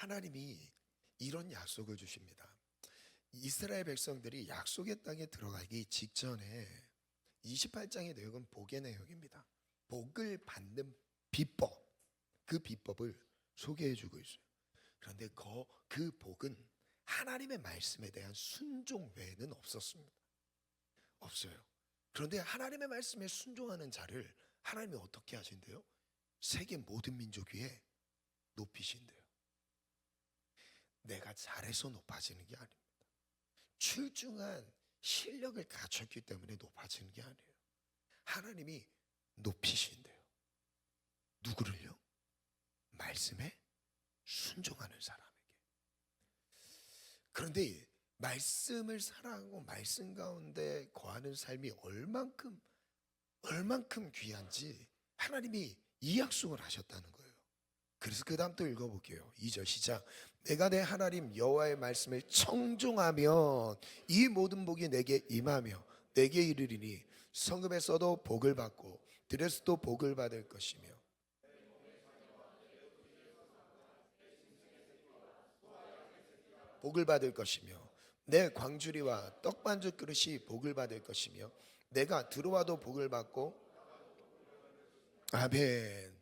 하나님이 이런 약속을 주십니다. 이스라엘 백성들이 약속의 땅에 들어가기 직전에 28장의 내용은 복의 내용입니다. 복을 받는 비법, 그 비법을 소개해 주고 있어요. 그런데 그 복은 하나님의 말씀에 대한 순종 외에는 없었습니다. 없어요. 그런데 하나님의 말씀에 순종하는 자를 하나님이 어떻게 하신대요? 세계 모든 민족 위에 높이신대요. 내가 잘해서 높아지는 게 아닙니다. 출중한 실력을 갖췄기 때문에 높아지는 게 아니에요. 하나님이 높이신대요. 누구를요? 말씀에 순종하는 사람에게. 그런데 말씀을 사랑하고 말씀 가운데 거하는 삶이 얼만큼 귀한지 하나님이 이 약속을 하셨다는 거예요. 그래서 그 다음 또 읽어볼게요. 2절 시작. 내가 내 하나님 여호와의 말씀을 청종하면 이 모든 복이 내게 임하며 내게 이르리니 성읍에서도 복을 받고 들에서도 복을 받을 것이며 복을 받을 것이며 내 광주리와 떡반죽 그릇이 복을 받을 것이며 내가 들어와도 복을 받고 아멘.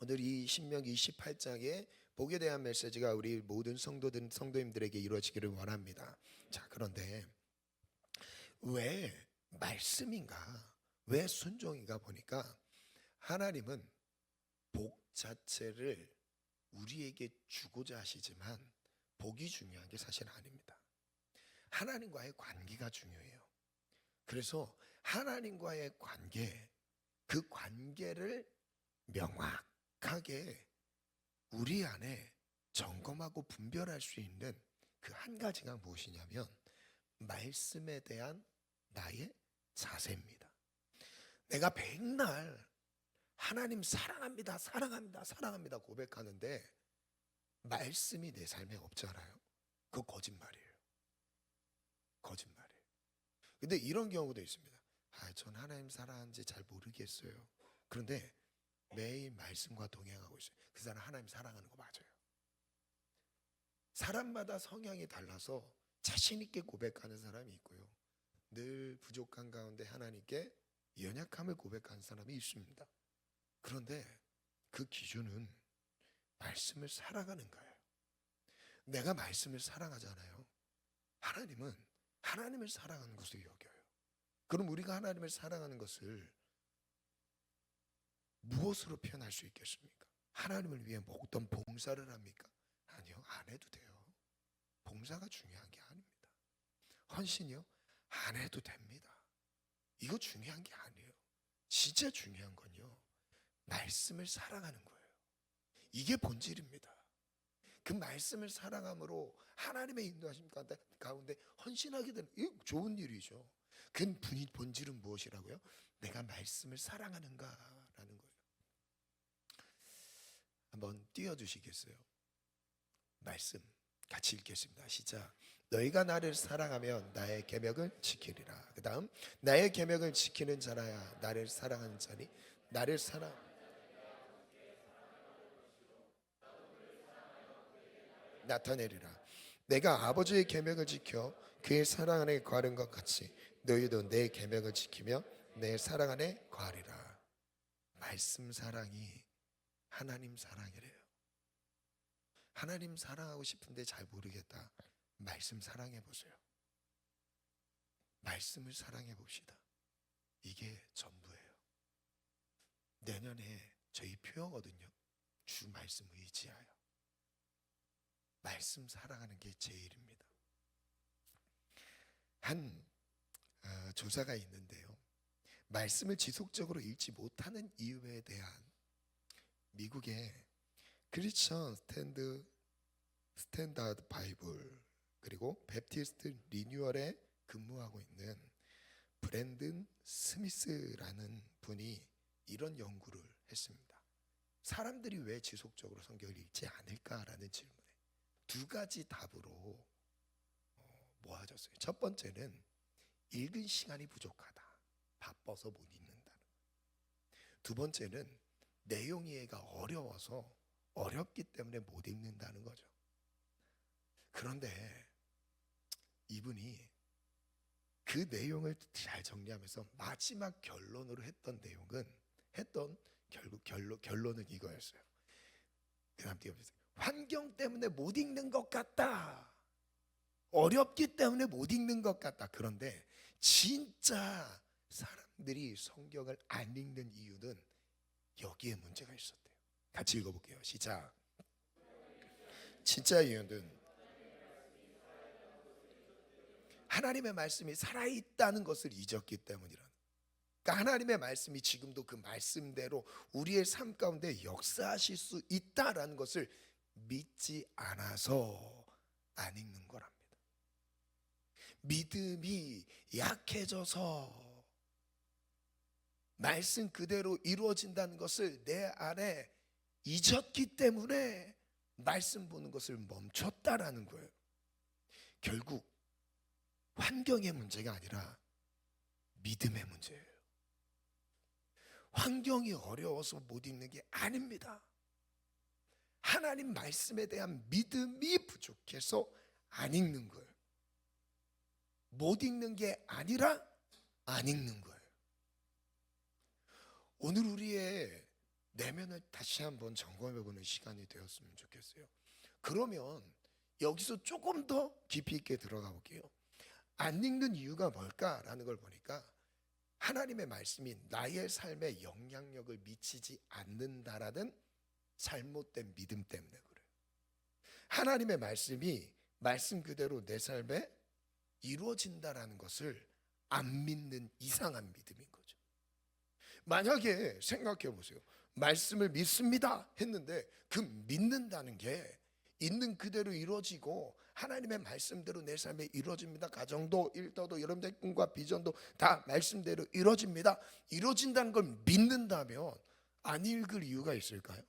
오늘 이 신명기 28장의 복에 대한 메시지가 우리 모든 성도님들에게 이루어지기를 원합니다. 자, 그런데 왜 말씀인가? 왜 순종인가 보니까 하나님은 복 자체를 우리에게 주고자 하시지만 복이 중요한 게 사실 아닙니다. 하나님과의 관계가 중요해요. 그래서 하나님과의 관계, 그 관계를 명확하게 우리 안에 점검하고 분별할 수 있는 그 한 가지가 무엇이냐면 말씀에 대한 나의 자세입니다. 내가 백날 하나님 사랑합니다, 사랑합니다, 사랑합니다 고백하는데 말씀이 내 삶에 없잖아요. 그거 거짓말이에요. 거짓말이에요. 근데 이런 경우도 있습니다. 전 하나님 사랑하는지 잘 모르겠어요. 그런데 매일 말씀과 동행하고 있어요. 그 사람 하나님 사랑하는 거 맞아요. 사람마다 성향이 달라서 자신 있게 고백하는 사람이 있고요. 늘 부족한 가운데 하나님께 연약함을 고백하는 사람이 있습니다. 그런데 그 기준은 말씀을 사랑하는 거예요. 내가 말씀을 사랑하잖아요. 하나님은 하나님을 사랑하는 것을 여겨요. 그럼 우리가 하나님을 사랑하는 것을 무엇으로 표현할 수 있겠습니까? 하나님을 위해 어떤 봉사를 합니까? 아니요, 안 해도 돼요. 봉사가 중요한 게 아닙니다. 헌신이요? 안 해도 됩니다. 이거 중요한 게 아니에요. 진짜 중요한 건요, 말씀을 사랑하는 거예요. 이게 본질입니다. 그 말씀을 사랑함으로 하나님의 인도하심 가운데 헌신하게 되는, 이거 좋은 일이죠. 그 본질은 무엇이라고요? 내가 말씀을 사랑하는가라는 거예요. 한번 띄워주시겠어요? 말씀 같이 읽겠습니다. 시작. 너희가 나를 사랑하면 나의 계명을 지키리라. 그 다음, 나의 계명을 지키는 자라야 나를 사랑하는 자니 나를 사랑 나타내리라. 내가 아버지의 계명을 지켜 그의 사랑 안에 거하는 것 같이 너희도 내 계명을 지키며 내 사랑 안에 거하리라. 말씀 사랑이 하나님 사랑이래요. 하나님 사랑하고 싶은데 잘 모르겠다. 말씀 사랑해 보세요. 말씀을 사랑해 봅시다. 이게 전부예요. 내년에 저희 표어거든요. 주 말씀 의지하여. 말씀 사랑하는 게 제일입니다. 한 조사가 있는데요. 말씀을 지속적으로 읽지 못하는 이유에 대한 미국의 크리스천 스탠다드 바이블 그리고 베프티스트 리뉴얼에 근무하고 있는 브랜든 스미스라는 분이 이런 연구를 했습니다. 사람들이 왜 지속적으로 성경을 읽지 않을까라는 질문에 두 가지 답으로 모아졌어요. 첫 번째는 읽은 시간이 부족하다. 바빠서 못 읽는다는. 두 번째는 내용 이해가 어려워서 어렵기 때문에 못 읽는다는 거죠. 그런데 이분이 그 내용을 잘 정리하면서 마지막 결론으로 했던 내용은 결국 결론은 이거였어요. 그 다음 띄워주세요. 환경 때문에 못 읽는 것 같다. 어렵기 때문에 못 읽는 것 같다. 그런데 진짜 사람들이 성경을 안 읽는 이유는 여기에 문제가 있었대요. 같이 읽어볼게요. 시작. 진짜 이유는 하나님의 말씀이 살아있다는 것을 잊었기 때문이라는. 그러니까 하나님의 말씀이 지금도 그 말씀대로 우리의 삶 가운데 역사하실 수 있다라는 것을 믿지 않아서 안 읽는 거랍니다. 믿음이 약해져서 말씀 그대로 이루어진다는 것을 내 안에 잊었기 때문에 말씀 보는 것을 멈췄다라는 거예요. 결국 환경의 문제가 아니라 믿음의 문제예요. 환경이 어려워서 못 읽는 게 아닙니다. 하나님 말씀에 대한 믿음이 부족해서 안 읽는 거예요. 못 읽는 게 아니라 안 읽는 거예요. 오늘 우리의 내면을 다시 한번 점검해보는 시간이 되었으면 좋겠어요. 그러면 여기서 조금 더 깊이 있게 들어가 볼게요. 안 읽는 이유가 뭘까라는 걸 보니까 하나님의 말씀이 나의 삶에 영향력을 미치지 않는다라는 잘못된 믿음 때문에 그래요. 하나님의 말씀이 말씀 그대로 내 삶에 이루어진다라는 것을 안 믿는 이상한 믿음인 거죠. 만약에 생각해 보세요. 말씀을 믿습니다 했는데 그 믿는다는 게 있는 그대로 이루어지고 하나님의 말씀대로 내 삶에 이루어집니다. 가정도 일터도 여러분들의 꿈과 비전도 다 말씀대로 이루어집니다. 이루어진다는 걸 믿는다면 안 읽을 이유가 있을까요?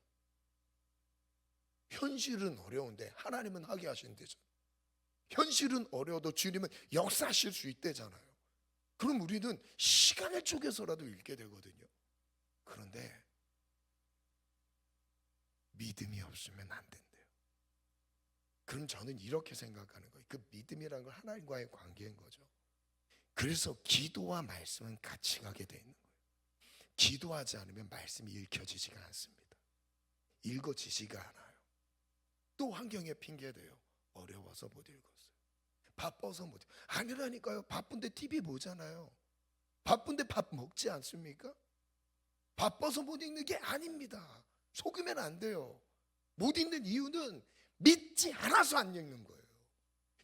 현실은 어려운데 하나님은 하게 하신대잖아요. 현실은 어려워도 주님은 역사하실 수 있대잖아요. 그럼 우리는 시간을 쪼개서라도 읽게 되거든요. 그런데 믿음이 없으면 안 된대요. 그럼 저는 이렇게 생각하는 거예요. 그 믿음이라는 건 하나님과의 관계인 거죠. 그래서 기도와 말씀은 같이 가게 돼 있는 거예요. 기도하지 않으면 말씀이 읽혀지지가 않습니다. 읽어지지가 않아요. 또 환경에 핑계대요. 어려워서 못 읽었어요. 바빠서 못 읽어요. 아니라니까요. 바쁜데 TV 보잖아요. 바쁜데 밥 먹지 않습니까? 바빠서 못 읽는 게 아닙니다. 속으면 안 돼요. 못 읽는 이유는 믿지 않아서 안 읽는 거예요.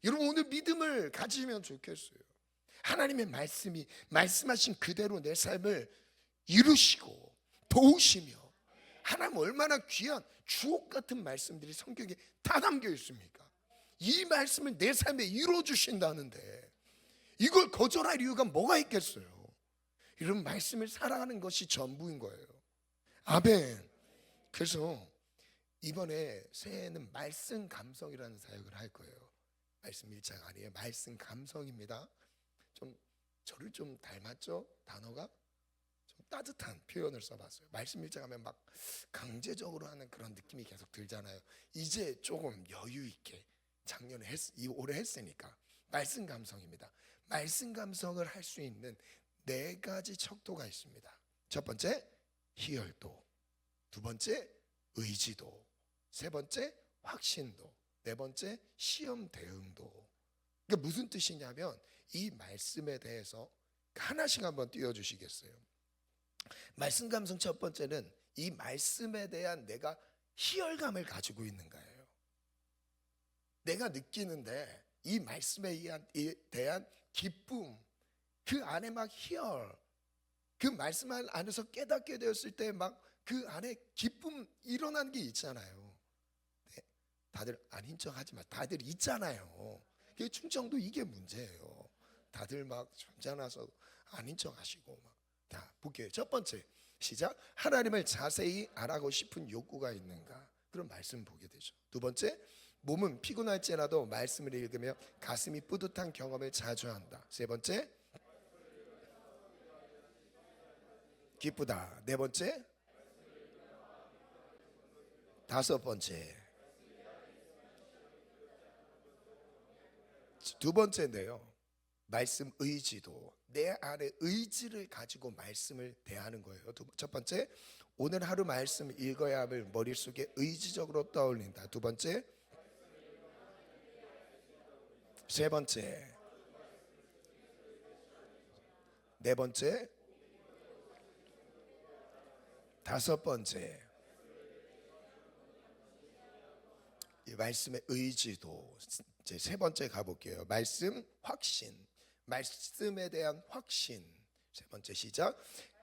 여러분 오늘 믿음을 가지면 좋겠어요. 하나님의 말씀이 말씀하신 그대로 내 삶을 이루시고 도우시며 하나님 얼마나 귀한 주옥 같은 말씀들이 성경에 다 담겨 있습니까? 이 말씀을 내 삶에 이루어 주신다는데 이걸 거절할 이유가 뭐가 있겠어요? 이런 말씀을 사랑하는 것이 전부인 거예요. 아멘. 그래서 이번에 새해에는 말씀 감성이라는 사역을 할 거예요. 말씀 일장 아니에요. 말씀 감성입니다. 좀 저를 좀 닮았죠? 단어가 좀 따뜻한 표현을 써봤어요. 말씀 일장 하면 막 강제적으로 하는 그런 느낌이 계속 들잖아요. 이제 조금 여유 있게 작년에 올해 했으니까 말씀 감성입니다. 말씀 감성을 할 수 있는 4가지 척도가 있습니다. 첫 번째 희열도, 두 번째 의지도, 세 번째 확신도, 네 번째 시험 대응도. 그러니까 무슨 뜻이냐면 이 말씀에 대해서 하나씩 한번 띄워주시겠어요? 말씀 감성 첫 번째는 이 말씀에 대한 내가 희열감을 가지고 있는 거예요. 내가 느끼는데 이 말씀에 대한 기쁨, 그 안에 막 희열, 그 말씀 안에서 깨닫게 되었을 때 막 그 안에 기쁨 일어나는 게 있잖아요. 네, 다들 아닌 척 하지 마. 다들 있잖아요. 충청도 이게 문제예요. 다들 막 점잖아서 아닌 척 하시고 막. 자, 볼게요. 첫 번째 시작. 하나님을 자세히 알아가고 싶은 욕구가 있는가? 그런 말씀 보게 되죠. 두 번째, 몸은 피곤할지라도 말씀을 읽으며 가슴이 뿌듯한 경험을 자주 한다. 세 번째, 기쁘다. 네 번째, 다섯 번째, 두 번째인데요, 말씀 의지도. 내 안에 의지를 가지고 말씀을 대하는 거예요. 첫 번째, 오늘 하루 말씀 읽어야 할 머릿속에 의지적으로 떠올린다. 두 번째, 세 번째, 네 번째, 다섯 번째. 이 말씀의 의지도. 이제 세 번째 가볼게요. 말씀 확신. 말씀에 대한 확신. 세 번째 시작.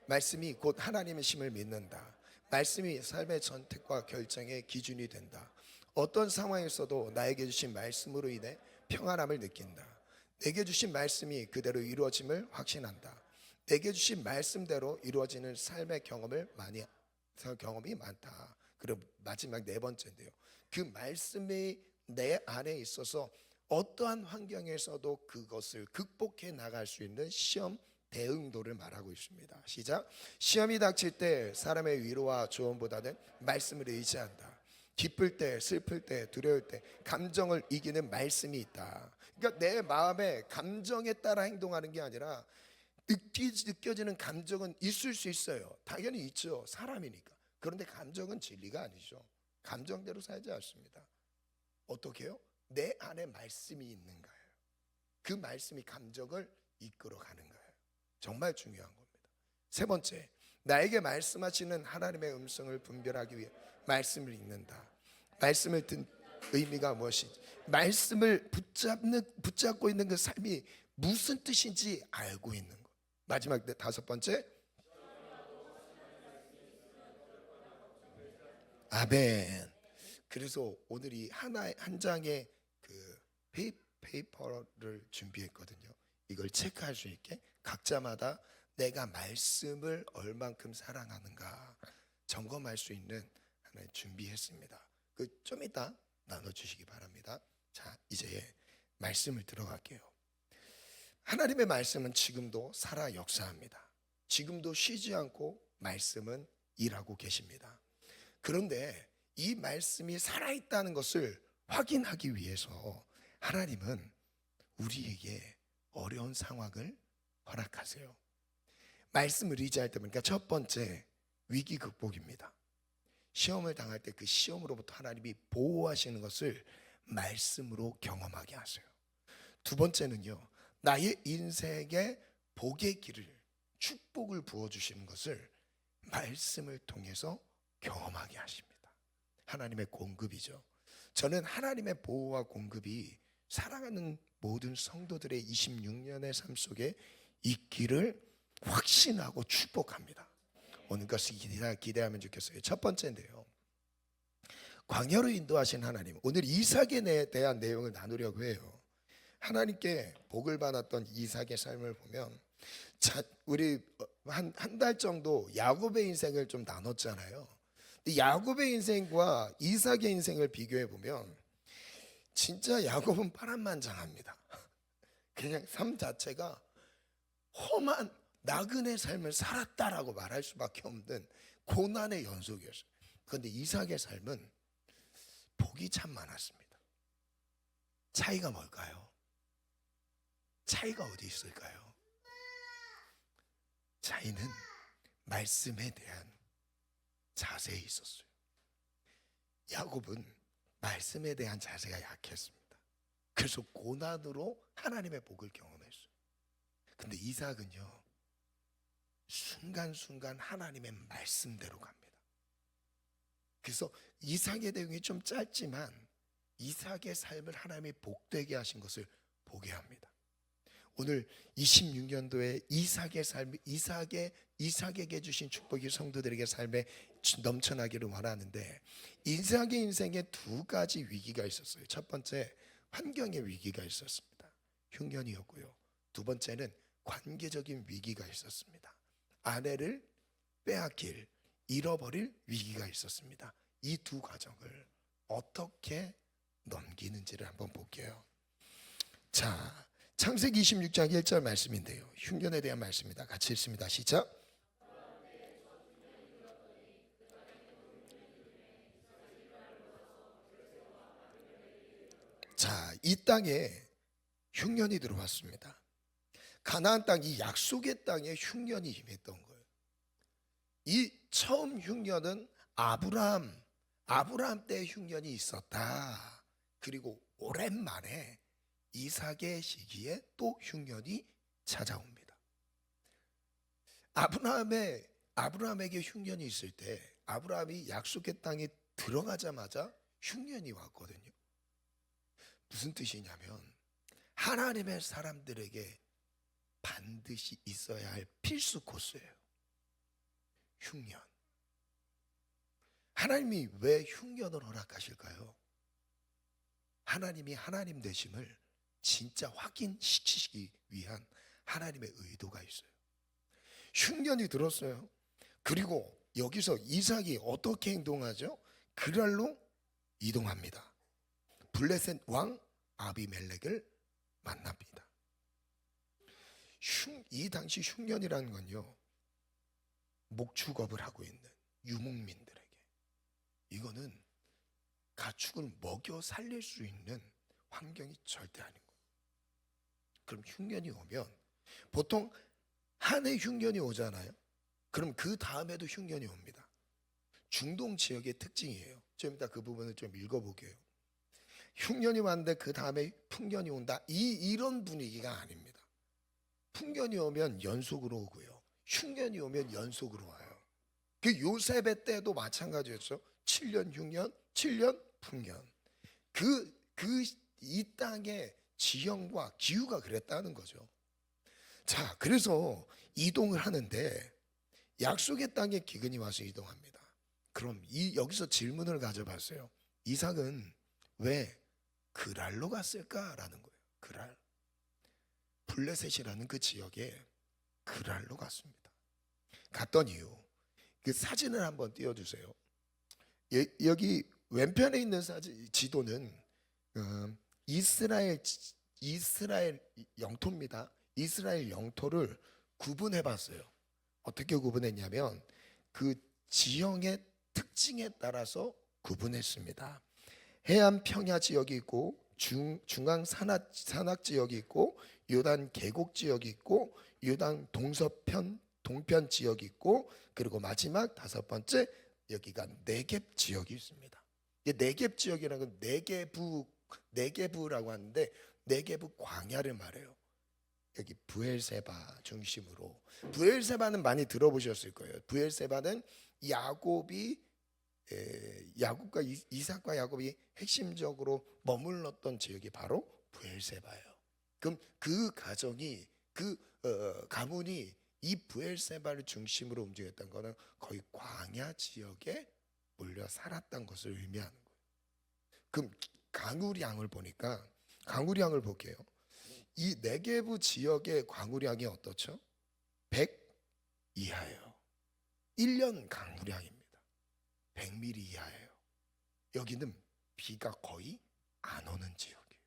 말씀이 곧 하나님의 심을 믿는다. 말씀이 삶의 선택과 결정의 기준이 된다. 어떤 상황에서도 나에게 주신 말씀으로 인해 평안함을 느낀다. 내게 주신 말씀이 그대로 이루어짐을 확신한다. 내게 주신 말씀대로 이루어지는 삶의 경험이 많다. 그리고 마지막 네 번째인데요, 그 말씀이 내 안에 있어서 어떠한 환경에서도 그것을 극복해 나갈 수 있는 시험 대응도를 말하고 있습니다. 시작. 시험이 닥칠 때 사람의 위로와 조언보다는 말씀을 의지한다. 기쁠 때, 슬플 때, 두려울 때 감정을 이기는 말씀이 있다. 그러니까 내 마음의 감정에 따라 행동하는 게 아니라 느껴지는 감정은 있을 수 있어요. 당연히 있죠. 사람이니까. 그런데 감정은 진리가 아니죠. 감정대로 살지 않습니다. 어떻게 해요? 내 안에 말씀이 있는 거예요. 그 말씀이 감정을 이끌어가는 거예요. 정말 중요한 겁니다. 세 번째, 나에게 말씀하시는 하나님의 음성을 분별하기 위해 말씀을 읽는다. 말씀을 든 의미가 무엇인지, 말씀을 붙잡고 있는 그 삶이 무슨 뜻인지 알고 있는 것. 마지막 다섯 번째, 아멘. 그래서 오늘 이 한 장의 그 페이퍼를 준비했거든요. 이걸 체크할 수 있게 각자마다 내가 말씀을 얼만큼 사랑하는가 점검할 수 있는 하나 준비했습니다. 그 좀 이따 나눠주시기 바랍니다. 자, 이제 말씀을 들어갈게요. 하나님의 말씀은 지금도 살아 역사합니다. 지금도 쉬지 않고 말씀은 일하고 계십니다. 그런데 이 말씀이 살아있다는 것을 확인하기 위해서 하나님은 우리에게 어려운 상황을 허락하세요. 말씀을 의지할 때 보니까 첫 번째, 위기 극복입니다. 시험을 당할 때 그 시험으로부터 하나님이 보호하시는 것을 말씀으로 경험하게 하세요. 두 번째는요, 나의 인생에 복의 길을, 축복을 부어주시는 것을 말씀을 통해서 경험하게 하십니다. 하나님의 공급이죠. 저는 하나님의 보호와 공급이 사랑하는 모든 성도들의 26년의 삶 속에 있기를 확신하고 축복합니다. 오늘 것을 기대하면 좋겠어요. 첫 번째인데요, 광야로 인도하신 하나님. 오늘 이삭에 대한 내용을 나누려고 해요. 하나님께 복을 받았던 이삭의 삶을 보면, 우리 한 달 정도 야곱의 인생을 좀 나눴잖아요. 야곱의 인생과 이삭의 인생을 비교해 보면 진짜 야곱은 파란만장합니다. 그냥 삶 자체가 험한 나그네 삶을 살았다라고 말할 수밖에 없는 고난의 연속이었어요. 그런데 이삭의 삶은 복이 참 많았습니다. 차이가 뭘까요? 차이가 어디 있을까요? 차이는 말씀에 대한 자세에 있었어요. 야곱은 말씀에 대한 자세가 약했습니다. 그래서 고난으로 하나님의 복을 경험했어요. 근데 이삭은요, 순간순간 하나님의 말씀대로 갑니다. 그래서 이삭의 내용이 좀 짧지만 이삭의 삶을 하나님이 복되게 하신 것을 보게 합니다. 오늘 26년도에 이삭의 삶, 이삭에게 주신 축복이 성도들에게 삶에 넘쳐나기를 원하는데, 이삭의 인생에 두 가지 위기가 있었어요. 첫 번째, 환경의 위기가 있었습니다. 흉년이었고요. 두 번째는 관계적인 위기가 있었습니다. 아내를 빼앗길, 잃어버릴 위기가 있었습니다. 이 두 과정을 어떻게 넘기는지를 한번 볼게요. 자, 창세기 26장 1절 말씀인데요, 흉년에 대한 말씀입니다. 같이 읽습니다. 시작. 자, 이 땅에 흉년이 들어왔습니다. 가나안 땅, 이 약속의 땅에 흉년이 임했던 거예요. 이 처음 흉년은 아브라함 때 흉년이 있었다. 그리고 오랜만에 이삭의 시기에 또 흉년이 찾아옵니다. 아브라함에게 흉년이 있을 때 아브라함이 약속의 땅에 들어가자마자 흉년이 왔거든요. 무슨 뜻이냐면 하나님의 사람들에게 반드시 있어야 할 필수 코스예요. 흉년. 하나님이 왜 흉년을 허락하실까요? 하나님이 하나님 되심을 진짜 확인시키기 위한 하나님의 의도가 있어요. 흉년이 들었어요. 그리고 여기서 이삭이 어떻게 행동하죠? 그랄로 이동합니다. 블레셋 왕 아비멜렉을 만납니다. 이 당시 흉년이라는 건요, 목축업을 하고 있는 유목민들에게 이거는 가축을 먹여 살릴 수 있는 환경이 절대 아닌 거예요. 그럼 흉년이 오면 보통 한 해 흉년이 오잖아요. 그럼 그 다음에도 흉년이 옵니다. 중동 지역의 특징이에요. 좀 이따 그 부분을 좀 읽어볼게요. 흉년이 왔는데 그 다음에 풍년이 온다. 이런 분위기가 아닙니다. 풍년이 오면 연속으로 오고요. 흉년이 오면 연속으로 와요. 그 요셉의 때도 마찬가지였죠. 7년 흉년, 7년 풍년. 이 땅의 지형과 기후가 그랬다는 거죠. 자, 그래서 이동을 하는데 약속의 땅에 기근이 와서 이동합니다. 그럼 여기서 질문을 가져봤어요. 이삭은 왜 그랄로 갔을까라는 거예요. 그랄. 블레셋이라는 그 지역에 그랄로 갔습니다. 갔던 이유, 그 사진을 한번 띄워주세요. 여기 왼편에 있는 지도는 이스라엘 영토입니다. 이스라엘 영토를 구분해봤어요. 어떻게 구분했냐면 그 지형의 특징에 따라서 구분했습니다. 해안 평야 지역이 있고 중앙 산악 지역이 있고 요단 계곡 지역이 있고 요단 동편 지역이 있고 그리고 마지막 5번째 여기가 네겝 지역이 있습니다. 네겝 지역이라는 건 네게부라고 하는데 네게부 광야를 말해요. 여기 브엘세바 중심으로. 브엘세바는 많이 들어보셨을 거예요. 브엘세바는 야곱과 이삭과 야곱이 핵심적으로 머물렀던 지역이 바로 브엘세바예요. 그럼 그 가문이 이 브엘세바를 중심으로 움직였던 거는 거의 광야 지역에 몰려 살았던 것을 의미하는 거예요. 그럼 강우량을 볼게요. 이 네게부 지역의 강우량이 어떻죠? 100 이하예요. 1년 강우량입니다. 100mm 이하예요. 여기는 비가 거의 안 오는 지역이에요.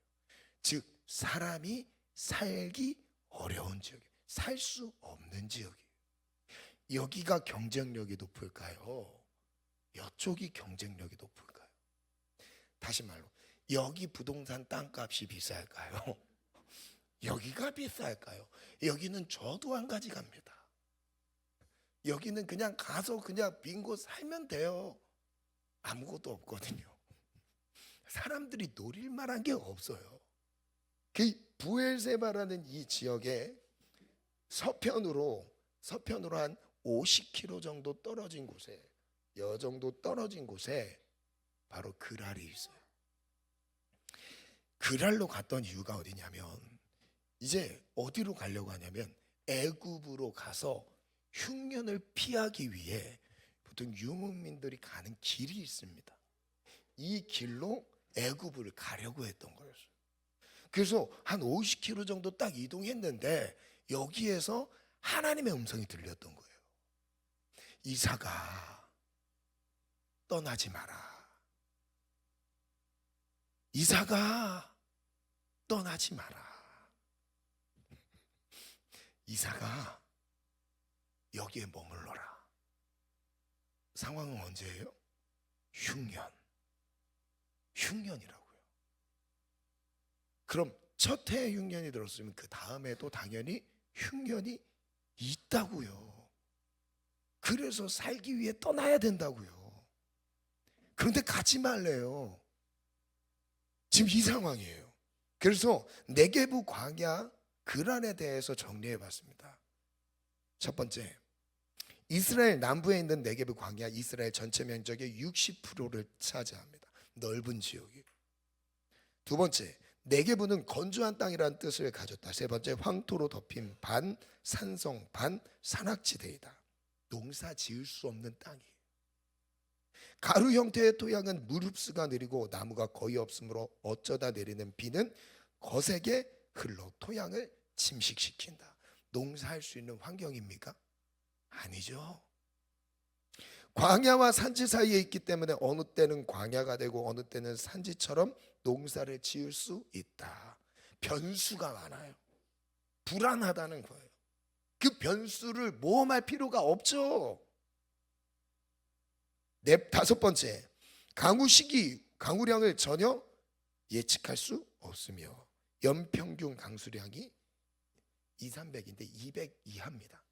즉 사람이 살기 어려운 지역이에요. 살 수 없는 지역이에요. 여기가 경쟁력이 높을까요? 이쪽이 경쟁력이 높을까요? 다시 말로 여기 부동산 땅값이 비쌀까요? 여기가 비쌀까요? 여기는 저도 한 가지 갑니다. 여기는 그냥 가서 그냥 빈곳 살면 돼요. 아무것도 없거든요. 사람들이 노릴 만한 게 없어요. 그 부엘세바라는 이 지역에 서편으로 한 50km 정도 떨어진 곳에 바로 그랄이 있어요. 그랄로 갔던 이유가 어디냐면 이제 어디로 가려고 하냐면 애굽으로 가서 흉년을 피하기 위해 보통 유목민들이 가는 길이 있습니다. 이 길로 애굽을 가려고 했던 거였어요. 그래서 한 50km 정도 딱 이동했는데 여기에서 하나님의 음성이 들렸던 거예요. 이삭아, 떠나지 마라. 이삭아, 떠나지 마라. 이삭아, 여기에 머물러라. 상황은 언제예요? 흉년이라고요. 그럼 첫 해에 흉년이 들었으면 그 다음에도 당연히 흉년이 있다고요. 그래서 살기 위해 떠나야 된다고요. 그런데 가지 말래요. 지금 이 상황이에요. 그래서 네게부 광야 그란에 대해서 정리해 봤습니다. 첫 번째, 이스라엘 남부에 있는 네게부 광야, 이스라엘 전체 면적의 60%를 차지합니다. 넓은 지역이. 두 번째, 네게부는 건조한 땅이라는 뜻을 가졌다. 세 번째, 황토로 덮인 반 산성 반 산악지대이다. 농사 지을 수 없는 땅이에요. 가루 형태의 토양은 물 흡수가 느리고 나무가 거의 없으므로 어쩌다 내리는 비는 거세게 흘러 토양을 침식시킨다. 농사할 수 있는 환경입니까? 아니죠. 광야와 산지 사이에 있기 때문에 어느 때는 광야가 되고 어느 때는 산지처럼 농사를 지을 수 있다. 변수가 많아요. 불안하다는 거예요. 그 변수를 모험할 필요가 없죠. 다섯 번째, 강우 시기, 강우량을 전혀 예측할 수 없으며 연평균 강수량이 200~300인데 200 이하입니다.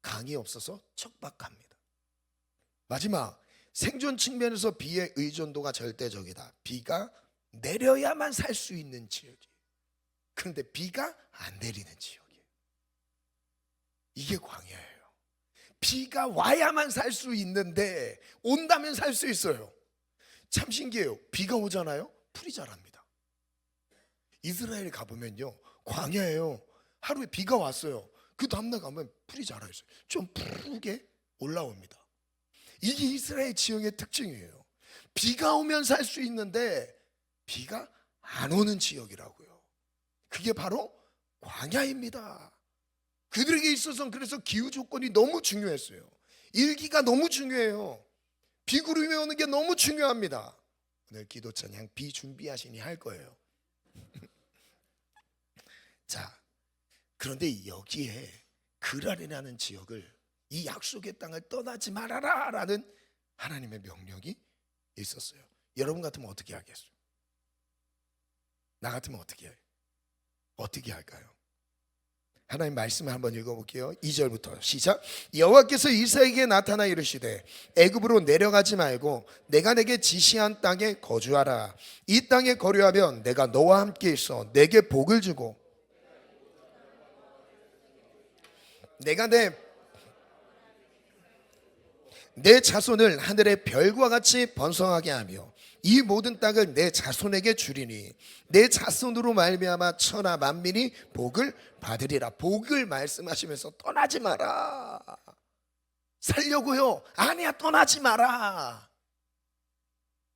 강이 없어서 척박합니다. 마지막, 생존 측면에서 비의 의존도가 절대적이다. 비가 내려야만 살 수 있는 지역이에요. 그런데 비가 안 내리는 지역이에요. 이게 광야예요. 비가 와야만 살 수 있는데 온다면 살 수 있어요. 참 신기해요. 비가 오잖아요, 풀이 자랍니다. 이스라엘 가보면요, 광야예요. 하루에 비가 왔어요. 그 다음날 가면 풀이 자라 있어요. 좀 푸르게 올라옵니다. 이게 이스라엘 지형의 특징이에요. 비가 오면 살 수 있는데 비가 안 오는 지역이라고요. 그게 바로 광야입니다. 그들에게 있어서는 그래서 기후 조건이 너무 중요했어요. 일기가 너무 중요해요. 비구름이 오는 게 너무 중요합니다. 오늘 기도 찬양 비 준비하시니 할 거예요. 자, 그런데 여기에 그랄이라는 지역을, 이 약속의 땅을 떠나지 말아라 라는 하나님의 명령이 있었어요. 여러분 같으면 어떻게 하겠어요? 나 같으면 어떻게 해요? 어떻게 할까요? 하나님 말씀을 한번 읽어볼게요. 2절부터 시작. 여호와께서 이사에게 나타나 이르시되 애굽으로 내려가지 말고 내가 내게 지시한 땅에 거주하라. 이 땅에 거류하면 내가 너와 함께 있어 내게 복을 주고 내가 내 자손을 하늘의 별과 같이 번성하게 하며 이 모든 땅을 내 자손에게 주리니 내 자손으로 말미암아 천하 만민이 복을 받으리라. 복을 말씀하시면서 떠나지 마라. 살려고요? 아니야, 떠나지 마라.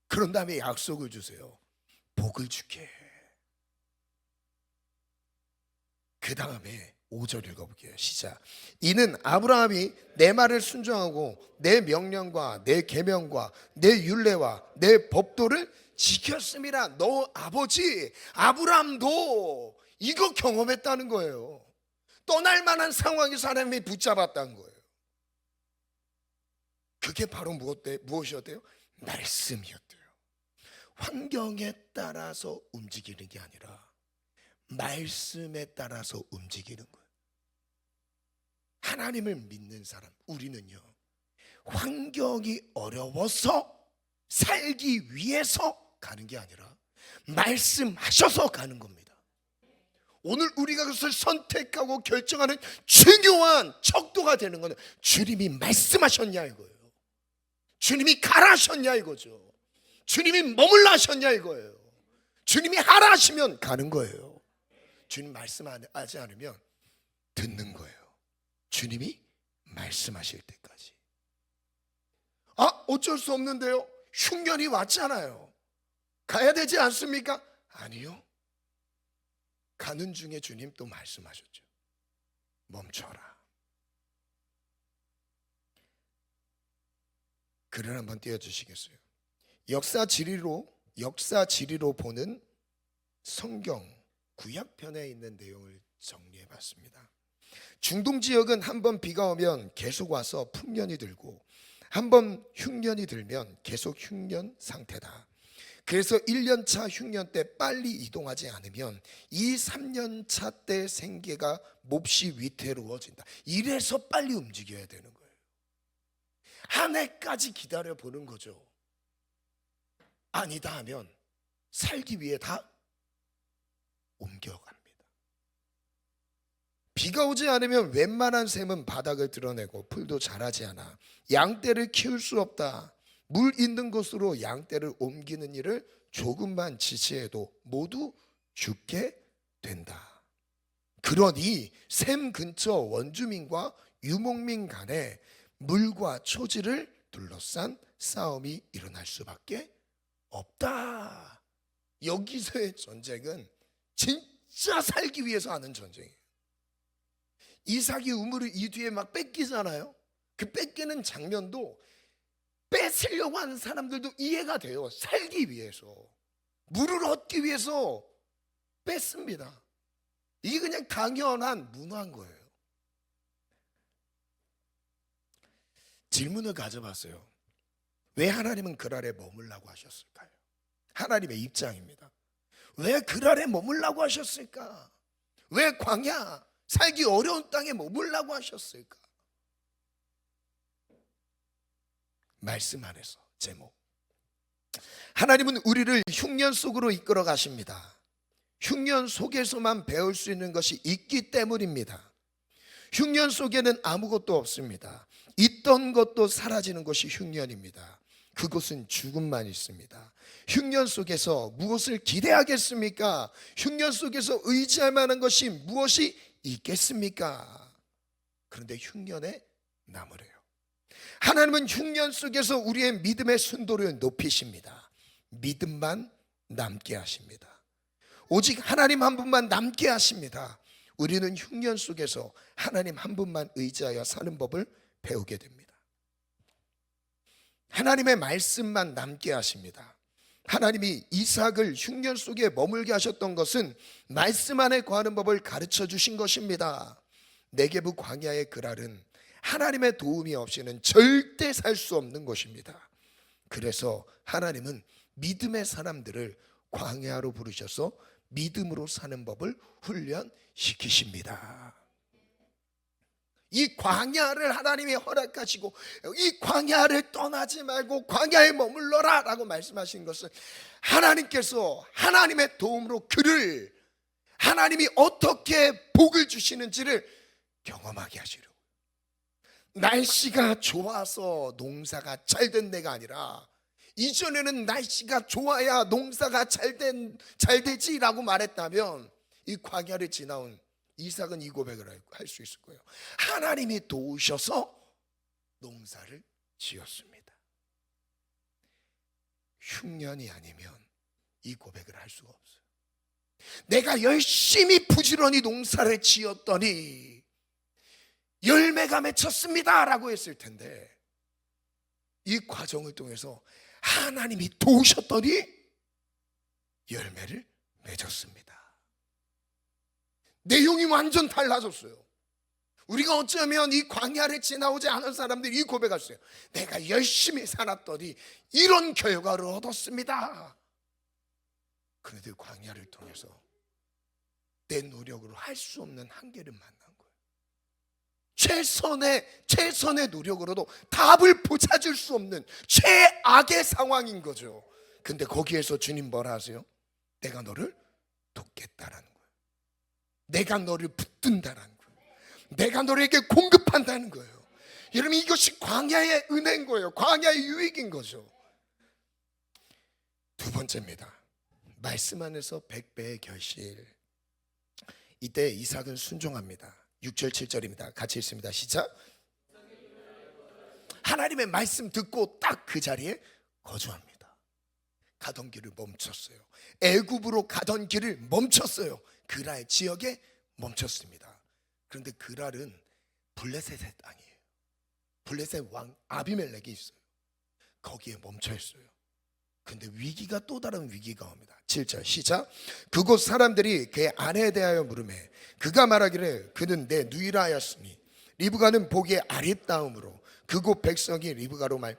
그런 다음에 약속을 주세요. 복을 줄게. 그 다음에 5절 읽어볼게요. 시작. 이는 아브라함이 내 말을 순종하고 내 명령과 내 계명과 내 율례와 내 법도를 지켰음이라. 너 아버지 아브라함도 이거 경험했다는 거예요. 떠날 만한 상황에서 하나님이 붙잡았다는 거예요. 그게 바로 무엇이었대요? 말씀이었대요. 환경에 따라서 움직이는 게 아니라 말씀에 따라서 움직이는 거예요. 하나님을 믿는 사람, 우리는요, 환경이 어려워서 살기 위해서 가는 게 아니라 말씀하셔서 가는 겁니다. 오늘 우리가 그것을 선택하고 결정하는 중요한 척도가 되는 것은 주님이 말씀하셨냐 이거예요. 주님이 가라 하셨냐 이거죠. 주님이 머물라 하셨냐 이거예요. 주님이 하라 하시면 가는 거예요. 주님 말씀하지 않으면 듣는 거예요. 주님이 말씀하실 때까지. 어쩔 수 없는데요, 흉년이 왔잖아요. 가야 되지 않습니까? 아니요. 가는 중에 주님 또 말씀하셨죠. 멈춰라. 글을 한번 띄워주시겠어요? 역사 지리로 보는 성경 구약편에 있는 내용을 정리해봤습니다. 중동 지역은 한번 비가 오면 계속 와서 풍년이 들고 한번 흉년이 들면 계속 흉년 상태다. 그래서 1년차 흉년 때 빨리 이동하지 않으면 2, 3년차 때 생계가 몹시 위태로워진다. 이래서 빨리 움직여야 되는 거예요. 한 해까지 기다려보는 거죠. 아니다 하면 살기 위해 다 옮겨갑니다. 비가 오지 않으면 웬만한 샘은 바닥을 드러내고 풀도 자라지 않아. 양떼를 키울 수 없다. 물 있는 곳으로 양떼를 옮기는 일을 조금만 지체해도 모두 죽게 된다. 그러니 샘 근처 원주민과 유목민 간에 물과 초지를 둘러싼 싸움이 일어날 수밖에 없다. 여기서의 전쟁은 진짜 살기 위해서 하는 전쟁이에요. 이삭이 우물을 이 뒤에 막 뺏기잖아요. 그 뺏기는 장면도 뺏으려고 하는 사람들도 이해가 돼요. 살기 위해서, 물을 얻기 위해서 뺏습니다. 이게 그냥 당연한 문화인 거예요. 질문을 가져봤어요. 왜 하나님은 그랄에 머물라고 하셨을까요? 하나님의 입장입니다. 왜 그랄에 머물라고 하셨을까? 왜 광야, 살기 어려운 땅에 머물라고 하셨을까? 말씀 안에서 제목, 하나님은 우리를 흉년 속으로 이끌어 가십니다. 흉년 속에서만 배울 수 있는 것이 있기 때문입니다. 흉년 속에는 아무것도 없습니다. 있던 것도 사라지는 것이 흉년입니다. 그곳은 죽음만 있습니다. 흉년 속에서 무엇을 기대하겠습니까? 흉년 속에서 의지할 만한 것이 무엇이 있겠습니까? 그런데 흉년에 남으래요. 하나님은 흉년 속에서 우리의 믿음의 순도를 높이십니다. 믿음만 남게 하십니다. 오직 하나님 한 분만 남게 하십니다. 우리는 흉년 속에서 하나님 한 분만 의지하여 사는 법을 배우게 됩니다. 하나님의 말씀만 남게 하십니다. 하나님이 이삭을 흉년 속에 머물게 하셨던 것은 말씀 안에 거하는 법을 가르쳐 주신 것입니다. 네게부 광야의 그랄은 하나님의 도움이 없이는 절대 살 수 없는 것입니다. 그래서 하나님은 믿음의 사람들을 광야로 부르셔서 믿음으로 사는 법을 훈련시키십니다. 이 광야를 하나님이 허락하시고 이 광야를 떠나지 말고 광야에 머물러라 라고 말씀하신 것은 하나님께서 하나님의 도움으로 그를 하나님이 어떻게 복을 주시는지를 경험하게 하시려고. 날씨가 좋아서 농사가 잘 된 데가 아니라 이전에는 날씨가 좋아야 농사가 잘 되지라고 말했다면 이 광야를 지나온 이삭은 이 고백을 할 수 있을 거예요. 하나님이 도우셔서 농사를 지었습니다. 흉년이 아니면 이 고백을 할 수가 없어요. 내가 열심히 부지런히 농사를 지었더니 열매가 맺혔습니다 라고 했을 텐데 이 과정을 통해서 하나님이 도우셨더니 열매를 맺었습니다. 내용이 완전 달라졌어요. 우리가 어쩌면 이 광야를 지나오지 않은 사람들이 이 고백했어요. 내가 열심히 살았더니 이런 결과를 얻었습니다. 그런데 광야를 통해서 내 노력으로 할 수 없는 한계를 만난 거예요. 최선의 노력으로도 답을 붙여줄 수 없는 최악의 상황인 거죠. 근데 거기에서 주님 뭐라 하세요? 내가 너를 돕겠다라는 거예요. 내가 너를 붙든다라는 거예요. 내가 너에게 공급한다는 거예요. 여러분, 이것이 광야의 은혜인 거예요. 광야의 유익인 거죠. 두 번째입니다. 말씀 안에서 100배의 결실. 이때 이삭은 순종합니다. 6절 7절입니다. 같이 읽습니다. 시작. 하나님의 말씀 듣고 딱 그 자리에 거주합니다. 가던 길을 멈췄어요. 애굽으로 가던 길을 멈췄어요. 그랄 지역에 멈췄습니다. 그런데 그랄은 블레셋의 땅이에요. 블레셋 왕 아비멜렉이 있어요. 거기에 멈춰 있어요. 근데 위기가 또 다른 위기가 옵니다. 7절 시작. 그곳 사람들이 그의 아내에 대하여 물으매 그가 말하기를 그는 내 누이라 하였으니 리브가는 보기에 아립다움으로 그곳 백성이 리브가로 말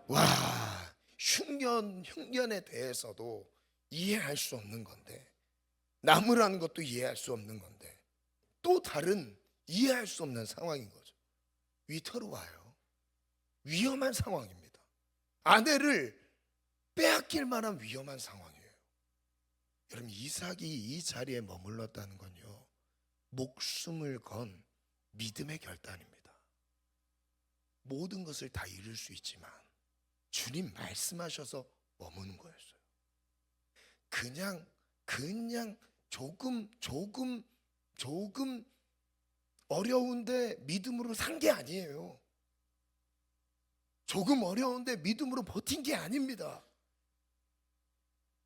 와, 흉년에 대해서도 이해할 수 없는 건데, 나무라는 것도 이해할 수 없는 건데, 또 다른 이해할 수 없는 상황인 거죠. 위태로워요. 위험한 상황입니다. 아내를 빼앗길 만한 위험한 상황이에요. 여러분, 이삭이 이 자리에 머물렀다는 건요, 목숨을 건 믿음의 결단입니다. 모든 것을 다 잃을 수 있지만 주님 말씀하셔서 머무는 거였어요. 그냥 조금 어려운데 믿음으로 산 게 아니에요. 조금 어려운데 믿음으로 버틴 게 아닙니다.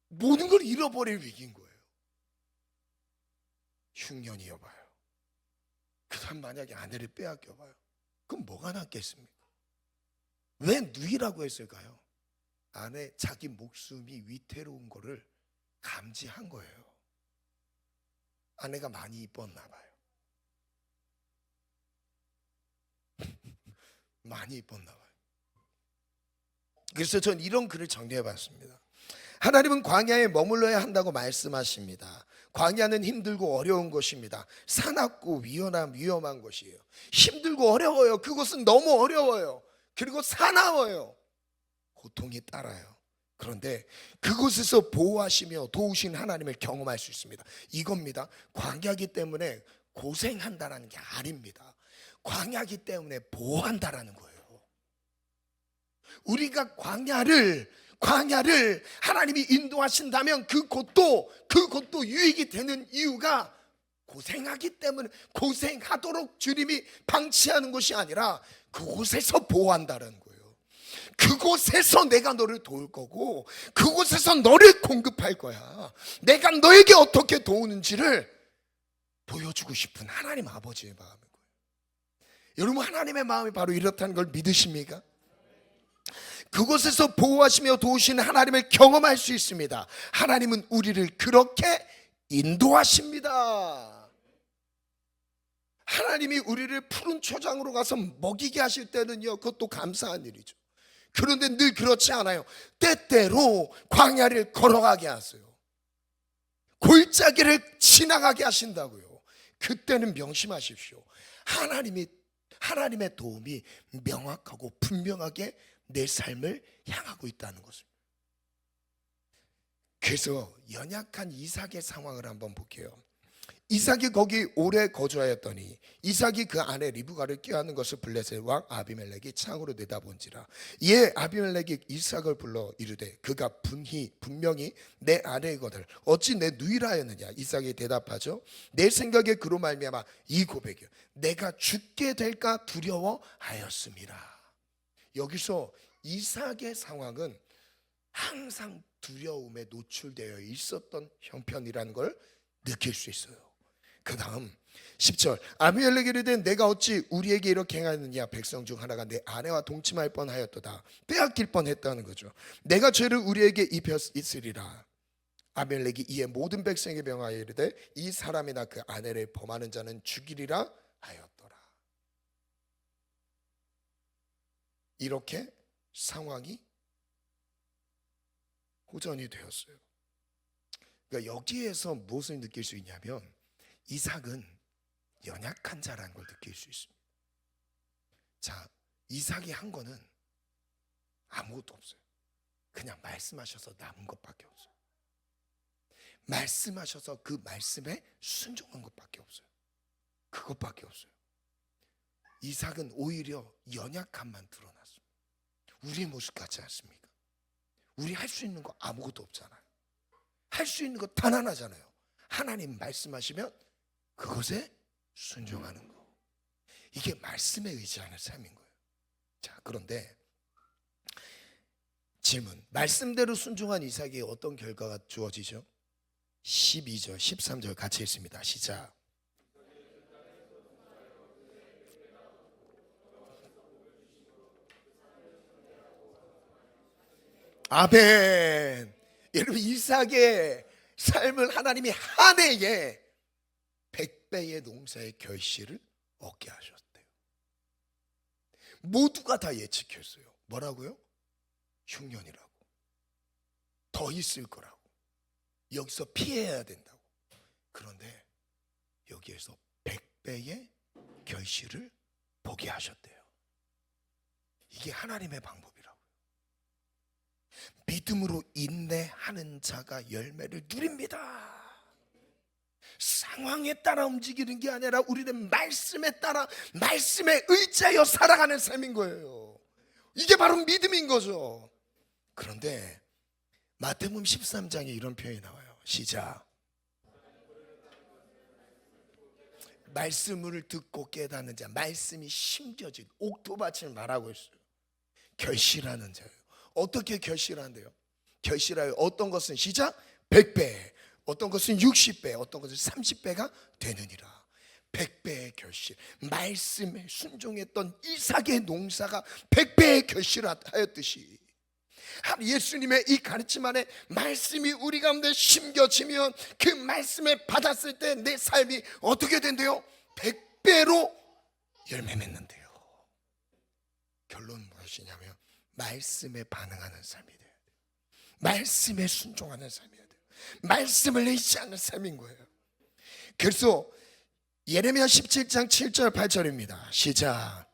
모든 걸 잃어버릴 위기인 거예요. 흉년이어봐요. 그 사람 만약에 아내를 빼앗겨봐요. 그럼 뭐가 낫겠습니까? 왜 누이라고 했을까요? 아내 자기 목숨이 위태로운 거를 감지한 거예요. 아내가 많이 이뻤나 봐요. 많이 이뻤나 봐요. 그래서 전 이런 글을 정리해 봤습니다. 하나님은 광야에 머물러야 한다고 말씀하십니다. 광야는 힘들고 어려운 것입니다. 사납고 위험한 것이에요. 힘들고 어려워요. 그것은 너무 어려워요. 그리고 사나워요. 고통이 따라요. 그런데 그곳에서 보호하시며 도우신 하나님을 경험할 수 있습니다. 이겁니다. 광야기 때문에 고생한다는 게 아닙니다. 광야기 때문에 보호한다라는 거예요. 우리가 광야를 하나님이 인도하신다면 그것도 유익이 되는 이유가 고생하기 때문에, 고생하도록 주님이 방치하는 것이 아니라 그곳에서 보호한다는 거예요. 그곳에서 내가 너를 도울 거고 그곳에서 너를 공급할 거야. 내가 너에게 어떻게 도우는지를 보여주고 싶은 하나님 아버지의 마음인 거예요. 여러분, 하나님의 마음이 바로 이렇다는 걸 믿으십니까? 그곳에서 보호하시며 도우시는 하나님을 경험할 수 있습니다. 하나님은 우리를 그렇게 인도하십니다. 하나님이 우리를 푸른 초장으로 가서 먹이게 하실 때는요, 그것도 감사한 일이죠. 그런데 늘 그렇지 않아요. 때때로 광야를 걸어가게 하세요. 골짜기를 지나가게 하신다고요. 그때는 명심하십시오. 하나님의 도움이 명확하고 분명하게 내 삶을 향하고 있다는 것을. 그래서 연약한 이삭의 상황을 한번 볼게요. 이삭이 거기 오래 거주하였더니 이삭이 그 아내 리브가를 꾀하는 것을 블레셋 왕 아비멜렉이 창으로 내다본지라. 이에 아비멜렉이 이삭을 불러 이르되 그가 분명히 내 아내이거늘 어찌 내 누이라 하였느냐. 이삭이 대답하죠. 내 생각에 그로 말미암아 이 고백이요, 내가 죽게 될까 두려워하였습니다. 여기서 이삭의 상황은 항상 두려움에 노출되어 있었던 형편이라는 걸 느낄 수 있어요. 그 다음 10절, 아비멜렉이 이르되 내가 어찌 우리에게 이렇게 행하느냐. 백성 중 하나가 내 아내와 동침할 뻔하였도다. 빼앗길 뻔했다는 거죠. 내가 죄를 우리에게 입혔으리라. 아비멜렉이 이에 모든 백성에게 명하여 이르되 이 사람이나 그 아내를 범하는 자는 죽이리라 하였더라. 이렇게 상황이 호전이 되었어요. 그러니까 여기에서 무엇을 느낄 수 있냐면 이삭은 연약한 자라는 걸 느낄 수 있습니다. 자, 이삭이 한 거는 아무것도 없어요. 그냥 말씀하셔서 남은 것밖에 없어요. 말씀하셔서 그 말씀에 순종한 것밖에 없어요. 그것밖에 없어요. 이삭은 오히려 연약함만 드러났어요. 우리의 모습 같지 않습니까? 우리 할 수 있는 거 아무것도 없잖아요. 할 수 있는 거 단 하나잖아요. 하나님 말씀하시면 그것에 순종하는 거. 이게 말씀에 의지하는 삶인 거예요. 자, 그런데 질문, 말씀대로 순종한 이삭에게 어떤 결과가 주어지죠? 12절 13절 같이 읽습니다. 시작. 아멘. 여러분, 이삭의 삶을 하나님이 한 해에 100배의 농사의 결실을 얻게 하셨대요. 모두가 다 예측했어요. 뭐라고요? 흉년이라고, 더 있을 거라고, 여기서 피해야 된다고. 그런데 여기에서 100배의 결실을 보게 하셨대요. 이게 하나님의 방법이라고요. 믿음으로 인내하는 자가 열매를 누립니다. 상황에 따라 움직이는 게 아니라 우리는 말씀에 따라, 말씀에 의지하여 살아가는 삶인 거예요. 이게 바로 믿음인 거죠. 그런데 마태복음 13장에 이런 표현이 나와요. 시작. 말씀을 듣고 깨닫는 자, 말씀이 심겨진 옥토밭을 말하고 있어요. 결실하는 자예요. 어떻게 결실한대요? 결실하여 어떤 것은 시작 100배, 어떤 것은 60배, 어떤 것은 30배가 되느니라. 100배의 결실, 말씀에 순종했던 이삭의 농사가 100배의 결실하였듯이 예수님의 이 가르침 안에 말씀이 우리 가운데 심겨지면 그 말씀을 받았을 때 내 삶이 어떻게 된대요? 100배로 열매 맺는데요. 결론은 무엇이냐면 말씀에 반응하는 삶이 돼야 돼요. 말씀에 순종하는 삶이어야 돼요. 말씀을 의지하는 삶인 거예요. 그래서 예레미야 17장 7절 8절입니다. 시작.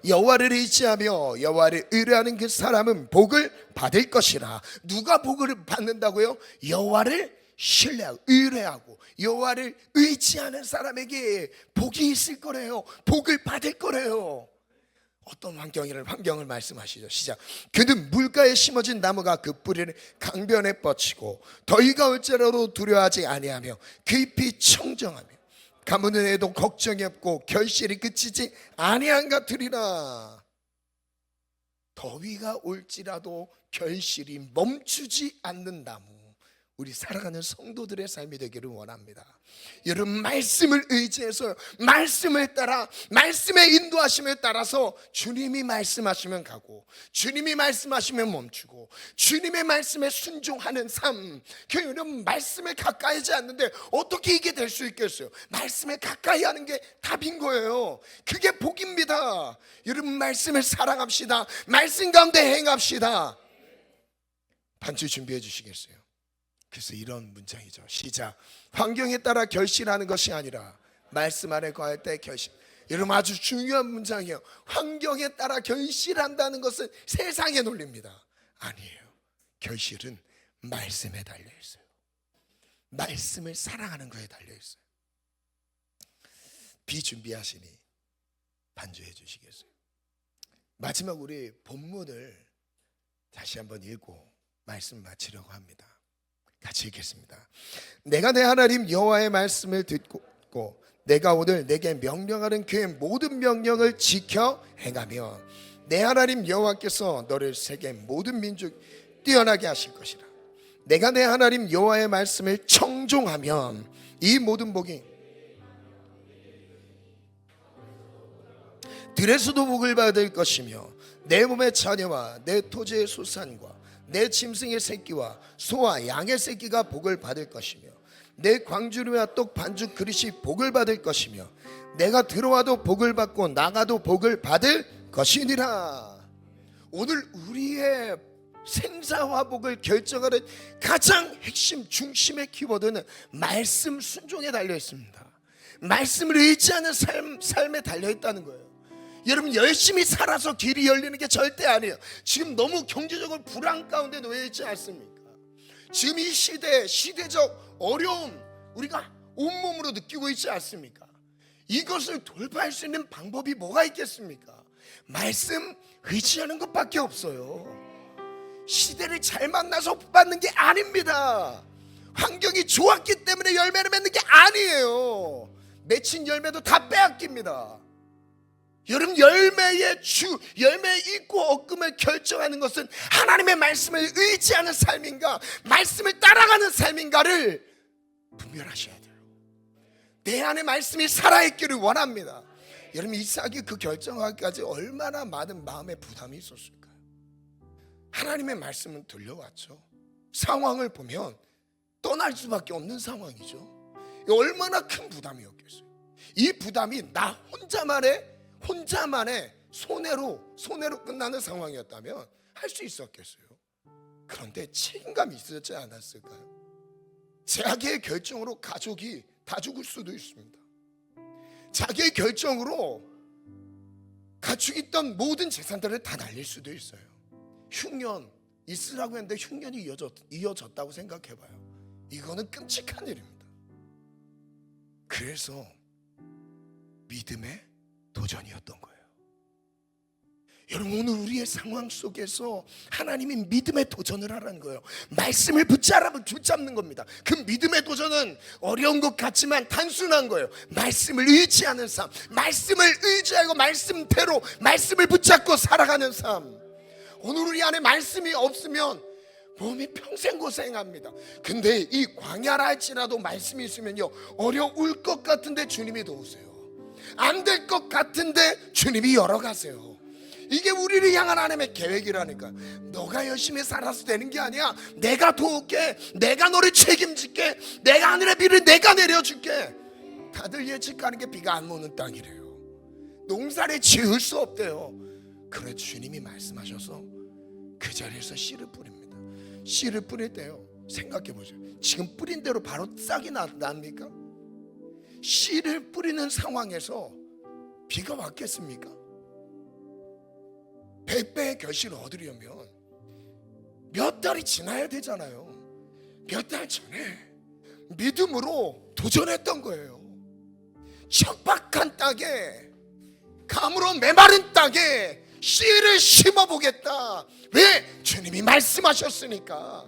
여호와를 의지하며 여호와를 의뢰하는 그 사람은 복을 받을 것이라. 누가 복을 받는다고요? 여호와를 신뢰하고 의뢰하고 여호와를 의지하는 사람에게 복이 있을 거래요. 복을 받을 거래요. 어떤 환경을 말씀하시죠. 시작. 그는 물가에 심어진 나무가 그 뿌리를 강변에 뻗치고 더위가 올지라도 두려워하지 아니하며 그 잎이 청정하며 가무는 애도 걱정이 없고 결실이 그치지 아니한 같으리라. 더위가 올지라도 결실이 멈추지 않는 나무, 우리 살아가는 성도들의 삶이 되기를 원합니다. 여러분, 말씀을 의지해서 말씀을 따라 말씀의 인도하심에 따라서 주님이 말씀하시면 가고 주님이 말씀하시면 멈추고 주님의 말씀에 순종하는 삶. 여러분, 말씀에 가까이 하지 않는데 어떻게 이게 될 수 있겠어요? 말씀에 가까이 하는 게 답인 거예요. 그게 복입니다. 여러분, 말씀을 사랑합시다. 말씀 가운데 행합시다. 반주 준비해 주시겠어요? 그래서 이런 문장이죠. 시작. 환경에 따라 결실하는 것이 아니라 말씀 안에 거할 때 결실. 여러분, 아주 중요한 문장이에요. 환경에 따라 결실한다는 것은 세상의 논리입니다. 아니에요. 결실은 말씀에 달려있어요. 말씀을 사랑하는 거에 달려있어요. 비준비하시니 반주해 주시겠어요? 마지막 우리 본문을 다시 한번 읽고 말씀 마치려고 합니다. 같이 읽겠습니다. 내가 내 하나님 여호와의 말씀을 듣고 내가 오늘 내게 명령하는 그의 모든 명령을 지켜 행하며 내 하나님 여호와께서 너를 세계 모든 민족 뛰어나게 하실 것이라. 내가 내 하나님 여호와의 말씀을 청종하면 이 모든 복이 들에서도 복을 받을 것이며 내 몸의 자녀와 내 토지의 소산과 내 짐승의 새끼와 소와 양의 새끼가 복을 받을 것이며 내 광주리와 떡 반죽 그릇이 복을 받을 것이며 내가 들어와도 복을 받고 나가도 복을 받을 것이니라. 오늘 우리의 생사화복을 결정하는 가장 핵심 중심의 키워드는 말씀 순종에 달려 있습니다. 말씀을 의지하는 삶에 달려 있다는 거예요. 여러분, 열심히 살아서 길이 열리는 게 절대 아니에요. 지금 너무 경제적으로 불안 가운데 놓여 있지 않습니까? 지금 이 시대적 어려움 우리가 온몸으로 느끼고 있지 않습니까? 이것을 돌파할 수 있는 방법이 뭐가 있겠습니까? 말씀 의지하는 것밖에 없어요. 시대를 잘 만나서 받는 게 아닙니다. 환경이 좋았기 때문에 열매를 맺는 게 아니에요. 맺힌 열매도 다 빼앗깁니다. 여러분, 열매의 있고 없음을 결정하는 것은 하나님의 말씀을 의지하는 삶인가 말씀을 따라가는 삶인가를 분별하셔야 돼요. 내 안에 말씀이 살아있기를 원합니다. 여러분, 이삭이 그 결정하기까지 얼마나 많은 마음의 부담이 있었을까요? 하나님의 말씀은 들려왔죠. 상황을 보면 떠날 수밖에 없는 상황이죠. 얼마나 큰 부담이었겠어요. 이 부담이 나 혼자만의 손해로 끝나는 상황이었다면 할 수 있었겠어요? 그런데 책임감이 있었지 않았을까요? 자기의 결정으로 가족이 다 죽을 수도 있습니다. 자기의 결정으로 가지고 있던 모든 재산들을 다 날릴 수도 있어요. 흉년 있으라고 했는데 흉년이 이어졌다고 생각해봐요. 이거는 끔찍한 일입니다. 그래서 믿음의 도전이었던 거예요. 여러분, 오늘 우리의 상황 속에서 하나님이 믿음의 도전을 하라는 거예요. 말씀을 붙잡는 겁니다. 그 믿음의 도전은 어려운 것 같지만 단순한 거예요. 말씀을 의지하는 삶, 말씀을 의지하고 말씀대로 말씀을 붙잡고 살아가는 삶. 오늘 우리 안에 말씀이 없으면 몸이 평생 고생합니다. 근데 이 광야라 할지라도 말씀이 있으면요, 어려울 것 같은데 주님이 도우세요. 안 될 것 같은데 주님이 열어가세요. 이게 우리를 향한 하나님의 계획이라니까. 너가 열심히 살아서 되는 게 아니야. 내가 도울게, 내가 너를 책임질게, 내가 하늘의 비를 내가 내려줄게. 다들 예측하는 게 비가 안 오는 땅이래요. 농사를 지을 수 없대요. 그래, 주님이 말씀하셔서 그 자리에서 씨를 뿌립니다. 씨를 뿌릴 때요, 생각해보세요. 지금 뿌린 대로 바로 싹이 납니까? 씨를 뿌리는 상황에서 비가 왔겠습니까? 100배의 결실을 얻으려면 몇 달이 지나야 되잖아요. 몇 달 전에 믿음으로 도전했던 거예요. 척박한 땅에, 가물어 메마른 땅에 씨를 심어보겠다. 왜? 주님이 말씀하셨으니까.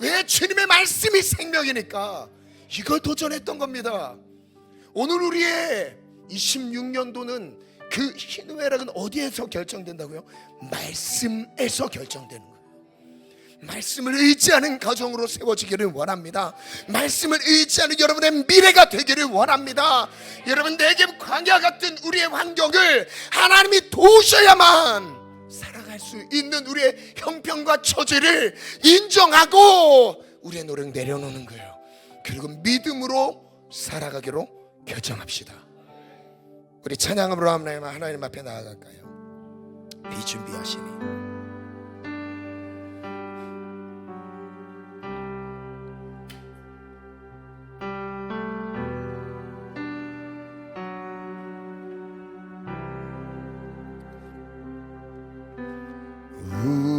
왜? 주님의 말씀이 생명이니까. 이걸 도전했던 겁니다. 오늘 우리의 26년도는 그 희노애락은 어디에서 결정된다고요? 말씀에서 결정되는 거예요. 말씀을 의지하는 가정으로 세워지기를 원합니다. 말씀을 의지하는 여러분의 미래가 되기를 원합니다. 여러분, 내게 광야 같은 우리의 환경을 하나님이 도우셔야만 살아갈 수 있는 우리의 형편과 처지를 인정하고 우리의 노력 내려놓는 거예요. 그리고 믿음으로 살아가기로 결정합시다. 우리 찬양으로 하나님 앞에 나아갈까요? 비준비하시니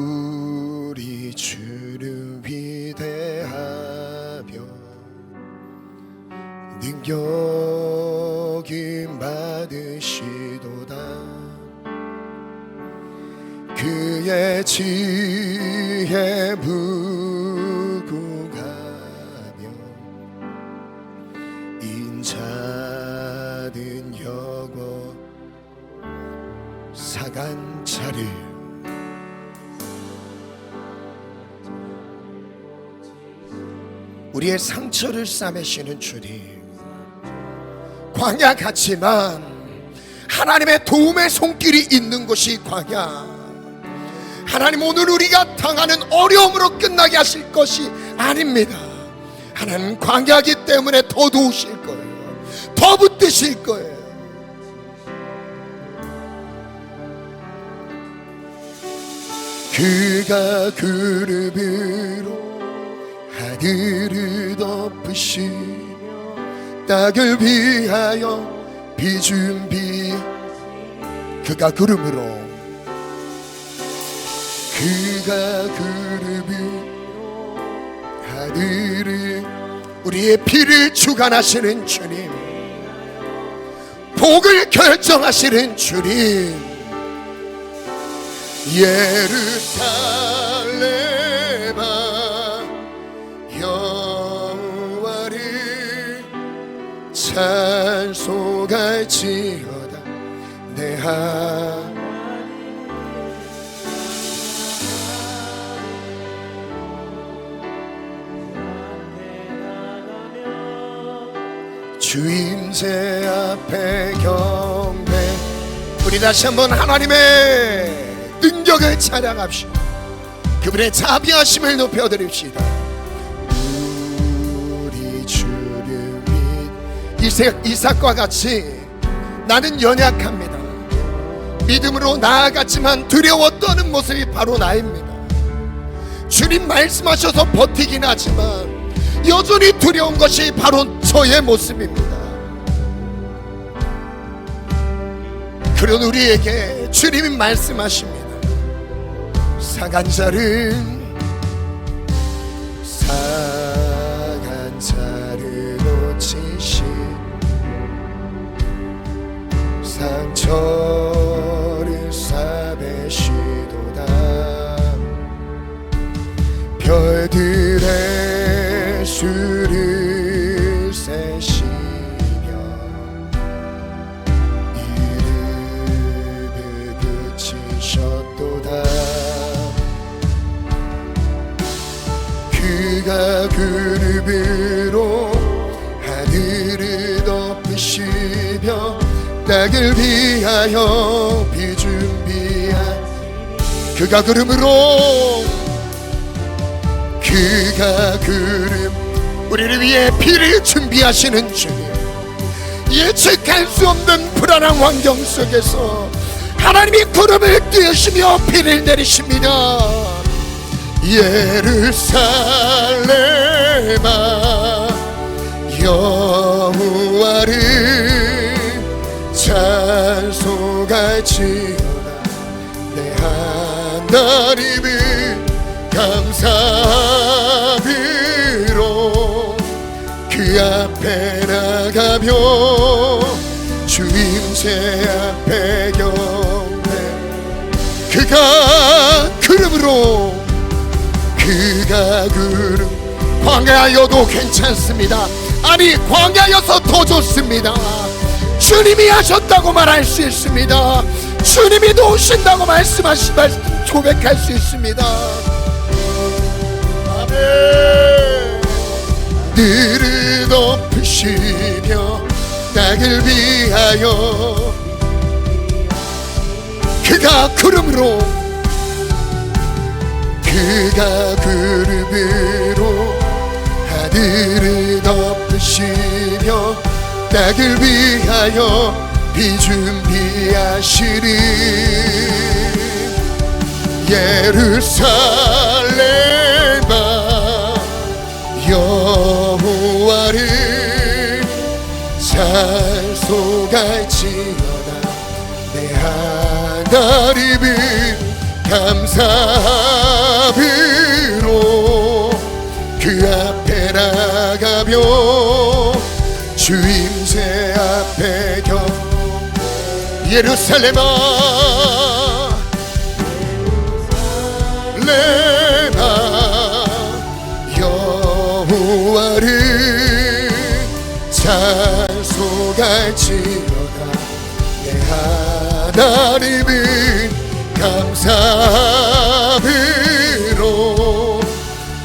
우리 주를 위대하며 능력이 받으시도다. 그의 지혜 부구하며 인자든 여고 사간차를 우리의 상처를 싸매시는 주님, 광야 같지만 하나님의 도움의 손길이 있는 곳이 광야. 하나님, 오늘 우리가 당하는 어려움으로 끝나게 하실 것이 아닙니다. 하나님, 광야이기 때문에 더 도우실 거예요. 더 붙드실 거예요. 그가 그룹으로 하늘을 덮으시며 땅을 위하여 비준비. 그가 구름으로, 그가 구름으로 하늘을, 우리의 피를 주관하시는 주님, 복을 결정하시는 주님. 예루살렘아 여호와를 찬송할지어다. 내 하나님, 주임새 앞에 경배. 우리 다시 한번 하나님의 능력을 찬양합시다. 그분의 자비하심을 높여드립시다. 우리 주를 이삭과 같이 나는 연약합니다. 믿음으로 나아갔지만 두려워 떠는 모습이 바로 나입니다. 주님 말씀하셔서 버티긴 하지만 여전히 두려운 것이 바로 저의 모습입니다. 그런 우리에게 주님이 말씀하십니다. 상한 자를 고치시 상처를 싸매시도다. 별들의 수를 세시며 이름을 붙이셨도다. 그가 그룹으로 하늘을 덮으시며 낙을 위하여 비 준비한 그가 그름으로 그가 그름 우리를 위해 비를 준비하시는 주님, 예측할 수 없는 불안한 환경 속에서 하나님이 구름을 띄우시며 비를 내리십니다. 예루살렘아 여호와를 찬송할지어다. 내 하나님을 감사비로 그 앞에 나가며 주임새 앞에 경배. 그가 그름으로 그가 그름 광야여도 괜찮습니다. 아니 광야여서 더 좋습니다. 주님이 하셨다고 말할 수 있습니다. 주님이 도우신다고 말씀하신 말씀 고백할 수 있습니다. 아멘. 들을 덮으시며 낙을 위하여 그가 구름으로 그가 구름으로 하늘을 덮으시며 낙을 위하여 비 준비하시리. 예루살렘아 여호와를 찬송할지어다. 내 하나님을 감사비로 그 앞에 나가며 주임새 앞에 예루살렘아 여호와를 찬송할지어다. 내 하나님을 감사비로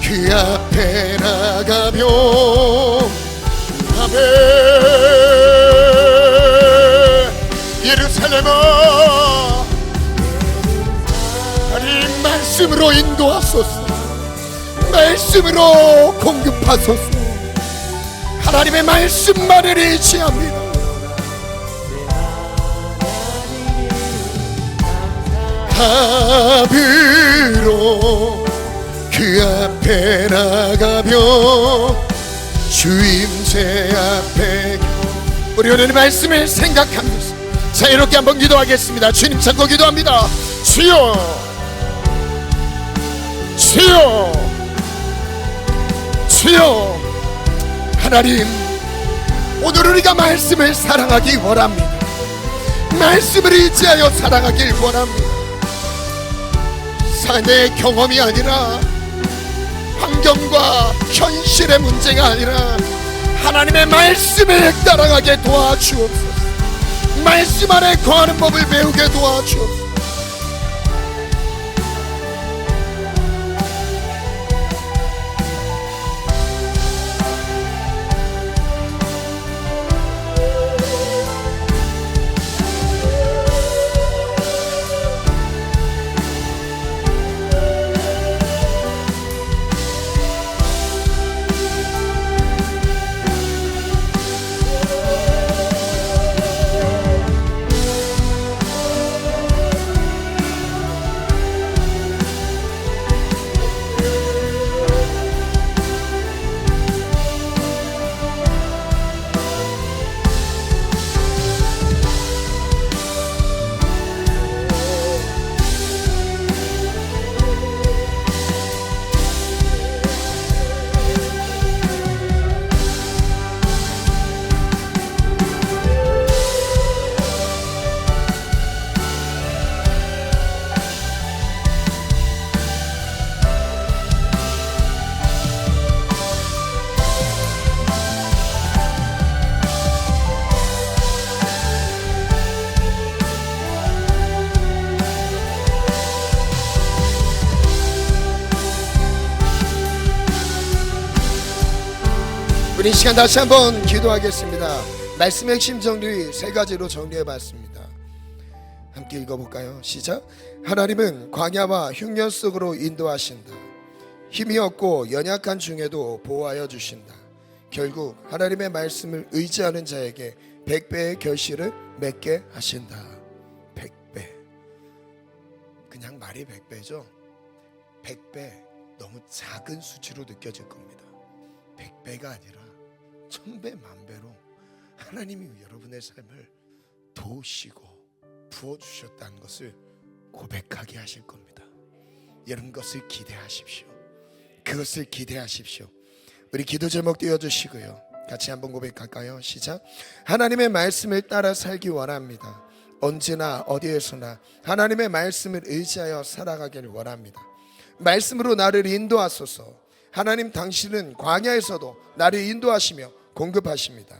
그 앞에 나가며 아멘. 예루살렘아 하나님 말씀으로 인도하소서. 말씀으로 공급하소서. 하나님의 말씀만을 의지합니다. 합으로 그 앞에 나가며 주임새 앞에 우리 오늘 말씀을 생각하면서 자유롭게 한번 기도하겠습니다. 주님 찾고 기도합니다. 주여 주여 주여. 하나님 오늘 우리가 말씀을 사랑하기 원합니다. 말씀을 의지하여 사랑하길 원합니다. 삶의 경험이 아니라 환경과 현실의 문제가 아니라 하나님의 말씀을 따라가게 도와주옵소서. 말씀 안에 거하는 법을 배우게 도와주옵소서. 우리 이 시간 다시 한번 기도하겠습니다. 말씀의 핵심 정리 세 가지로 정리해봤습니다. 함께 읽어볼까요? 시작. 하나님은 광야와 흉년 속으로 인도하신다. 힘이 없고 연약한 중에도 보호하여 주신다. 결국 하나님의 말씀을 의지하는 자에게 100배의 결실을 맺게 하신다. 100배. 그냥 말이 100배죠. 100배 너무 작은 수치로 느껴질 겁니다. 100배가 아니라 1000배 만배로 하나님이 여러분의 삶을 도우시고 부어주셨다는 것을 고백하게 하실 겁니다. 이런 것을 기대하십시오. 그것을 기대하십시오. 우리 기도 제목 띄워주시고요, 같이 한번 고백할까요? 시작. 하나님의 말씀을 따라 살기 원합니다. 언제나 어디에서나 하나님의 말씀을 의지하여 살아가기를 원합니다. 말씀으로 나를 인도하소서. 하나님, 당신은 광야에서도 나를 인도하시며 공급하십니다.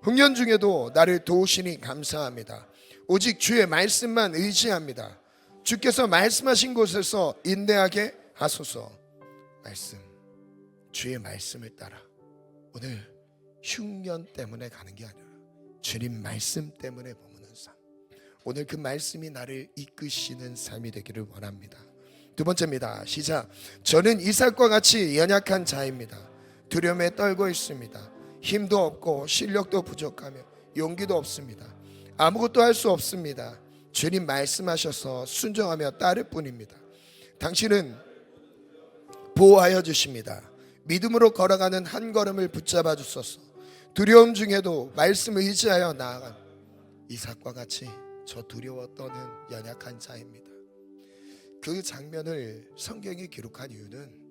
흉년 중에도 나를 도우시니 감사합니다. 오직 주의 말씀만 의지합니다. 주께서 말씀하신 곳에서 인내하게 하소서. 말씀, 주의 말씀을 따라. 오늘 흉년 때문에 가는 게 아니라 주님 말씀 때문에 머무는 삶. 오늘 그 말씀이 나를 이끄시는 삶이 되기를 원합니다. 두 번째입니다. 시작. 저는 이삭과 같이 연약한 자입니다. 두려움에 떨고 있습니다. 힘도 없고 실력도 부족하며 용기도 없습니다. 아무것도 할 수 없습니다. 주님 말씀하셔서 순종하며 따를 뿐입니다. 당신은 보호하여 주십니다. 믿음으로 걸어가는 한 걸음을 붙잡아 주소서. 두려움 중에도 말씀 의지하여 나아간 이삭과 같이 저 두려워 떠는 연약한 자입니다. 그 장면을 성경이 기록한 이유는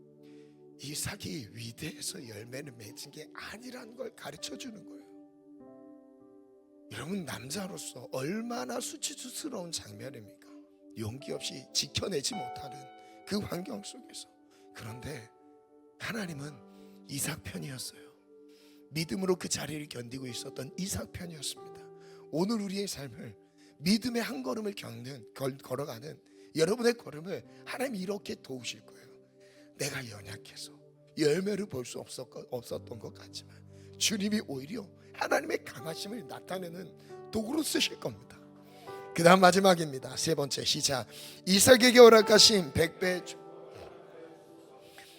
이삭이 위대해서 열매를 맺은 게 아니라는 걸 가르쳐 주는 거예요. 여러분, 남자로서 얼마나 수치스러운 장면입니까? 용기 없이 지켜내지 못하는 그 환경 속에서. 그런데 하나님은 이삭 편이었어요. 믿음으로 그 자리를 견디고 있었던 이삭 편이었습니다. 오늘 우리의 삶을 믿음의 한 걸음을 걸어가는 여러분의 걸음을 하나님이 이렇게 도우실 거예요. 내가 연약해서 열매를 볼 수 없었던 것 같지만 주님이 오히려 하나님의 강하심을 나타내는 도구로 쓰실 겁니다. 그 다음 마지막입니다. 세 번째, 시작. 이삭에게 허락하신 100배의 주.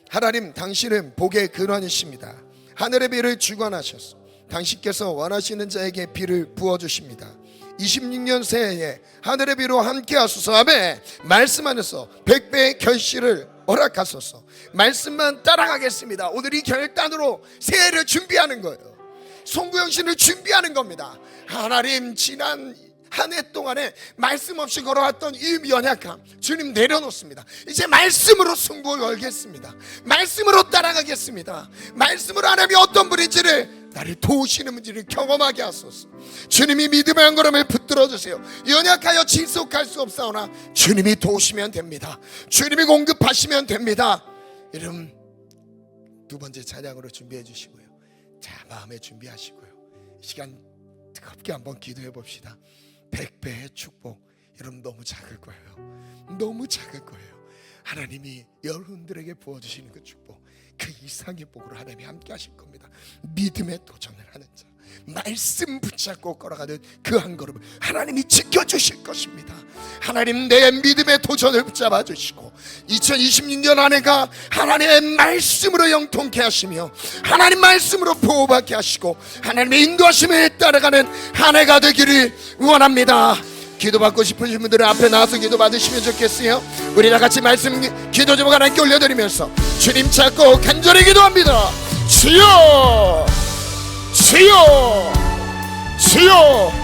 하나님, 당신은 복의 근원이십니다. 하늘의 비를 주관하셔서 당신께서 원하시는 자에게 비를 부어주십니다. 26년 새해에 하늘의 비로 함께 하소서. 아멘. 말씀 안에서 100배의 결실을 허락하소서. 말씀만 따라가겠습니다. 오늘 이 결단으로 새해를 준비하는 거예요. 송구영신을 준비하는 겁니다. 하나님, 지난 한 해 동안에 말씀 없이 걸어왔던 이 연약함 주님 내려놓습니다. 이제 말씀으로 승부를 걸겠습니다. 말씀으로 따라가겠습니다. 말씀으로 하나님이 어떤 분인지를, 나를 도우시는 분인지를 경험하게 하소서. 주님이 믿음의 한 걸음을 붙들어 주세요. 연약하여 지속할 수 없사오나 주님이 도우시면 됩니다. 주님이 공급하시면 됩니다. 여러분, 두 번째 찬양으로 준비해 주시고요, 자, 마음에 준비하시고요, 이 시간 뜨겁게 한번 기도해 봅시다. 100배의 축복, 여러분 너무 작을 거예요. 너무 작을 거예요. 하나님이 여러분들에게 부어주시는 그 축복, 그 이상의 복으로 하나님이 함께 하실 겁니다. 믿음의 도전을 하는 자, 말씀 붙잡고 걸어가는 그 한 걸음을 하나님이 지켜주실 것입니다. 하나님, 내 믿음의 도전을 붙잡아 주시고 2026년 한 해가 하나님의 말씀으로 영통케 하시며 하나님 말씀으로 보호받게 하시고 하나님의 인도하심에 따라가는 한 해가 되기를 원합니다. 기도받고 싶으신 분들은 앞에 나와서 기도 받으시면 좋겠어요. 우리 다 같이 말씀 기도 제목 하나님께 올려드리면서 주님 찾고 간절히 기도합니다. 주여, 주여, 주여.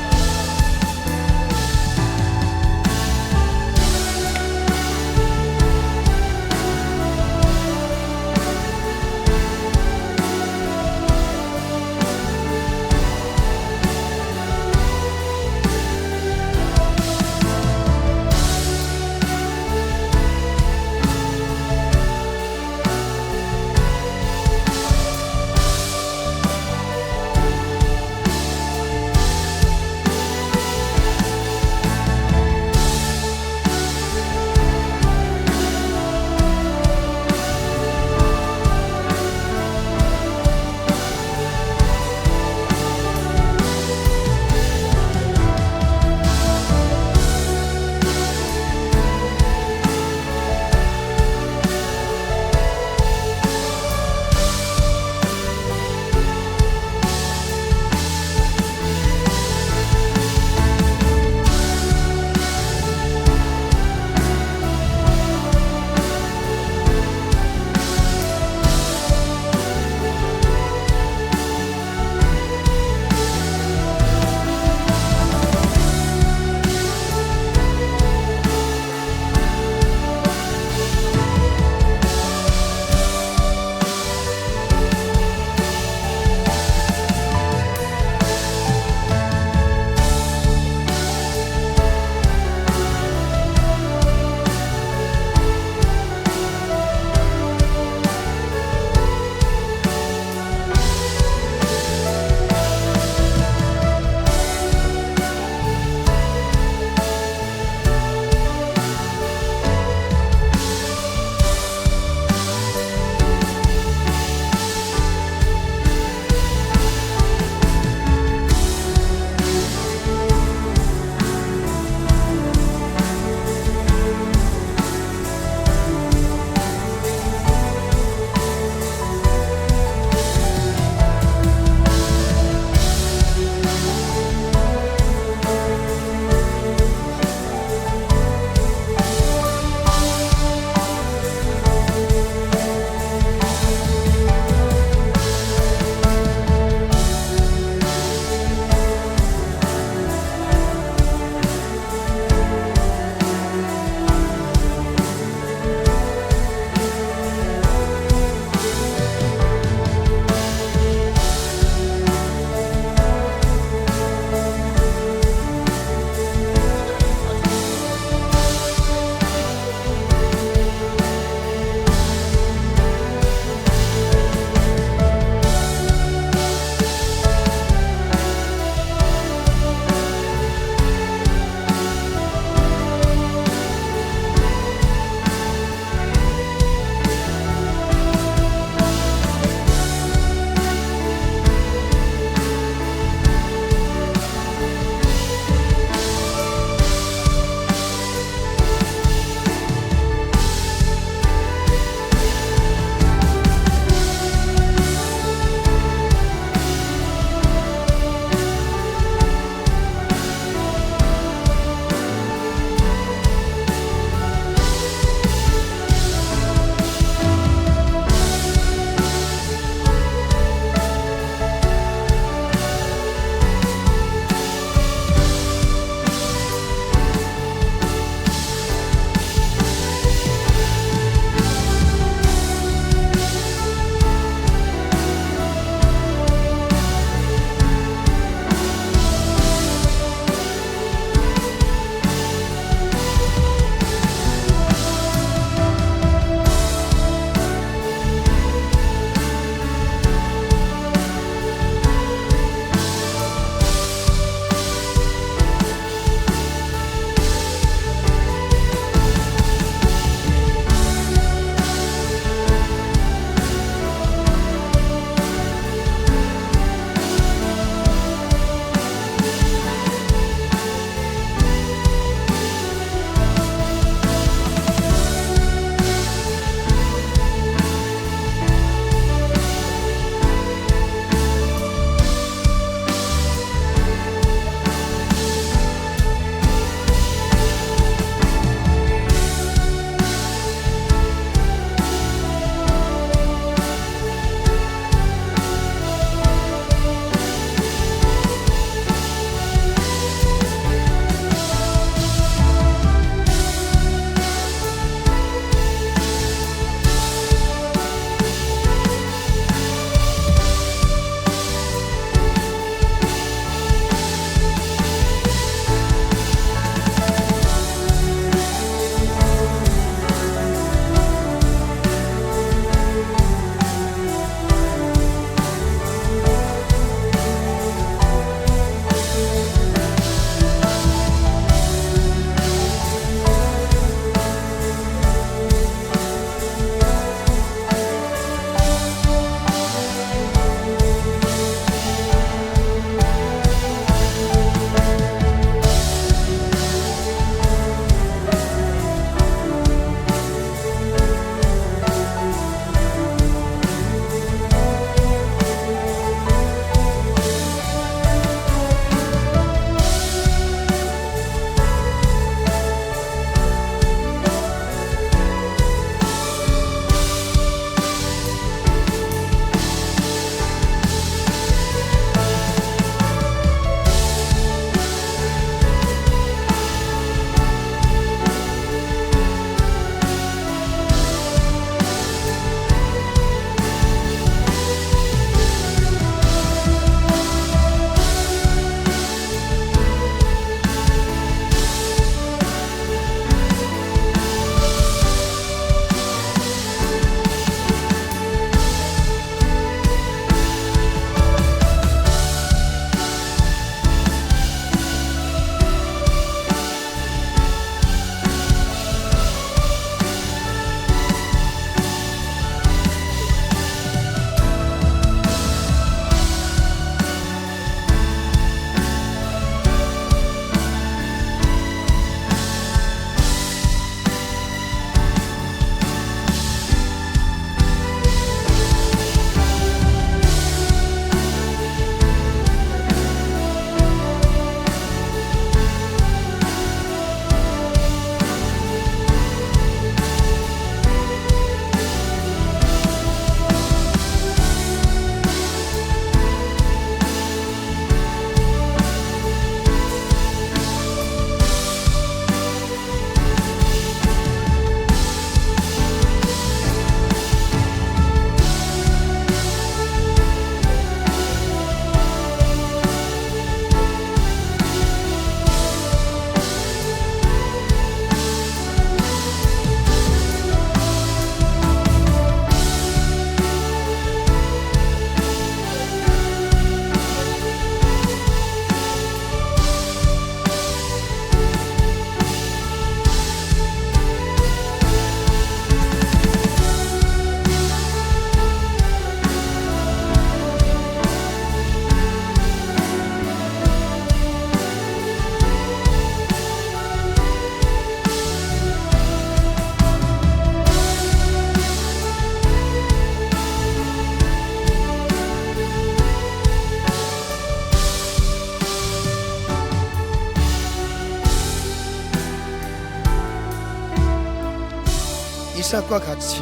이삭과 같이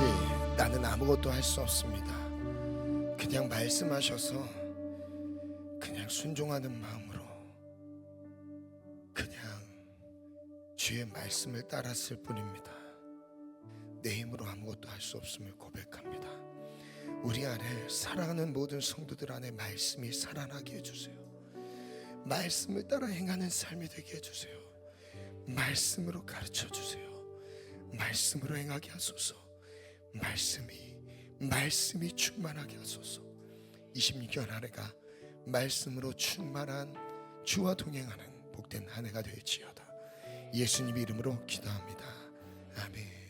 나는 아무것도 할 수 없습니다. 그냥 말씀하셔서 그냥 순종하는 마음으로 그냥 주의 말씀을 따랐을 뿐입니다. 내 힘으로 아무것도 할 수 없음을 고백합니다. 우리 안에 사랑하는 모든 성도들 안에 말씀이 살아나게 해주세요. 말씀을 따라 행하는 삶이 되게 해주세요. 말씀으로 가르쳐주세요. 말씀으로 행하게 하소서. 말씀이 충만하게 하소서. 26년 한 해가 말씀으로 충만한 주와 동행하는 복된 한 해가 될지어다. 예수님 이름으로 기도합니다. 아멘.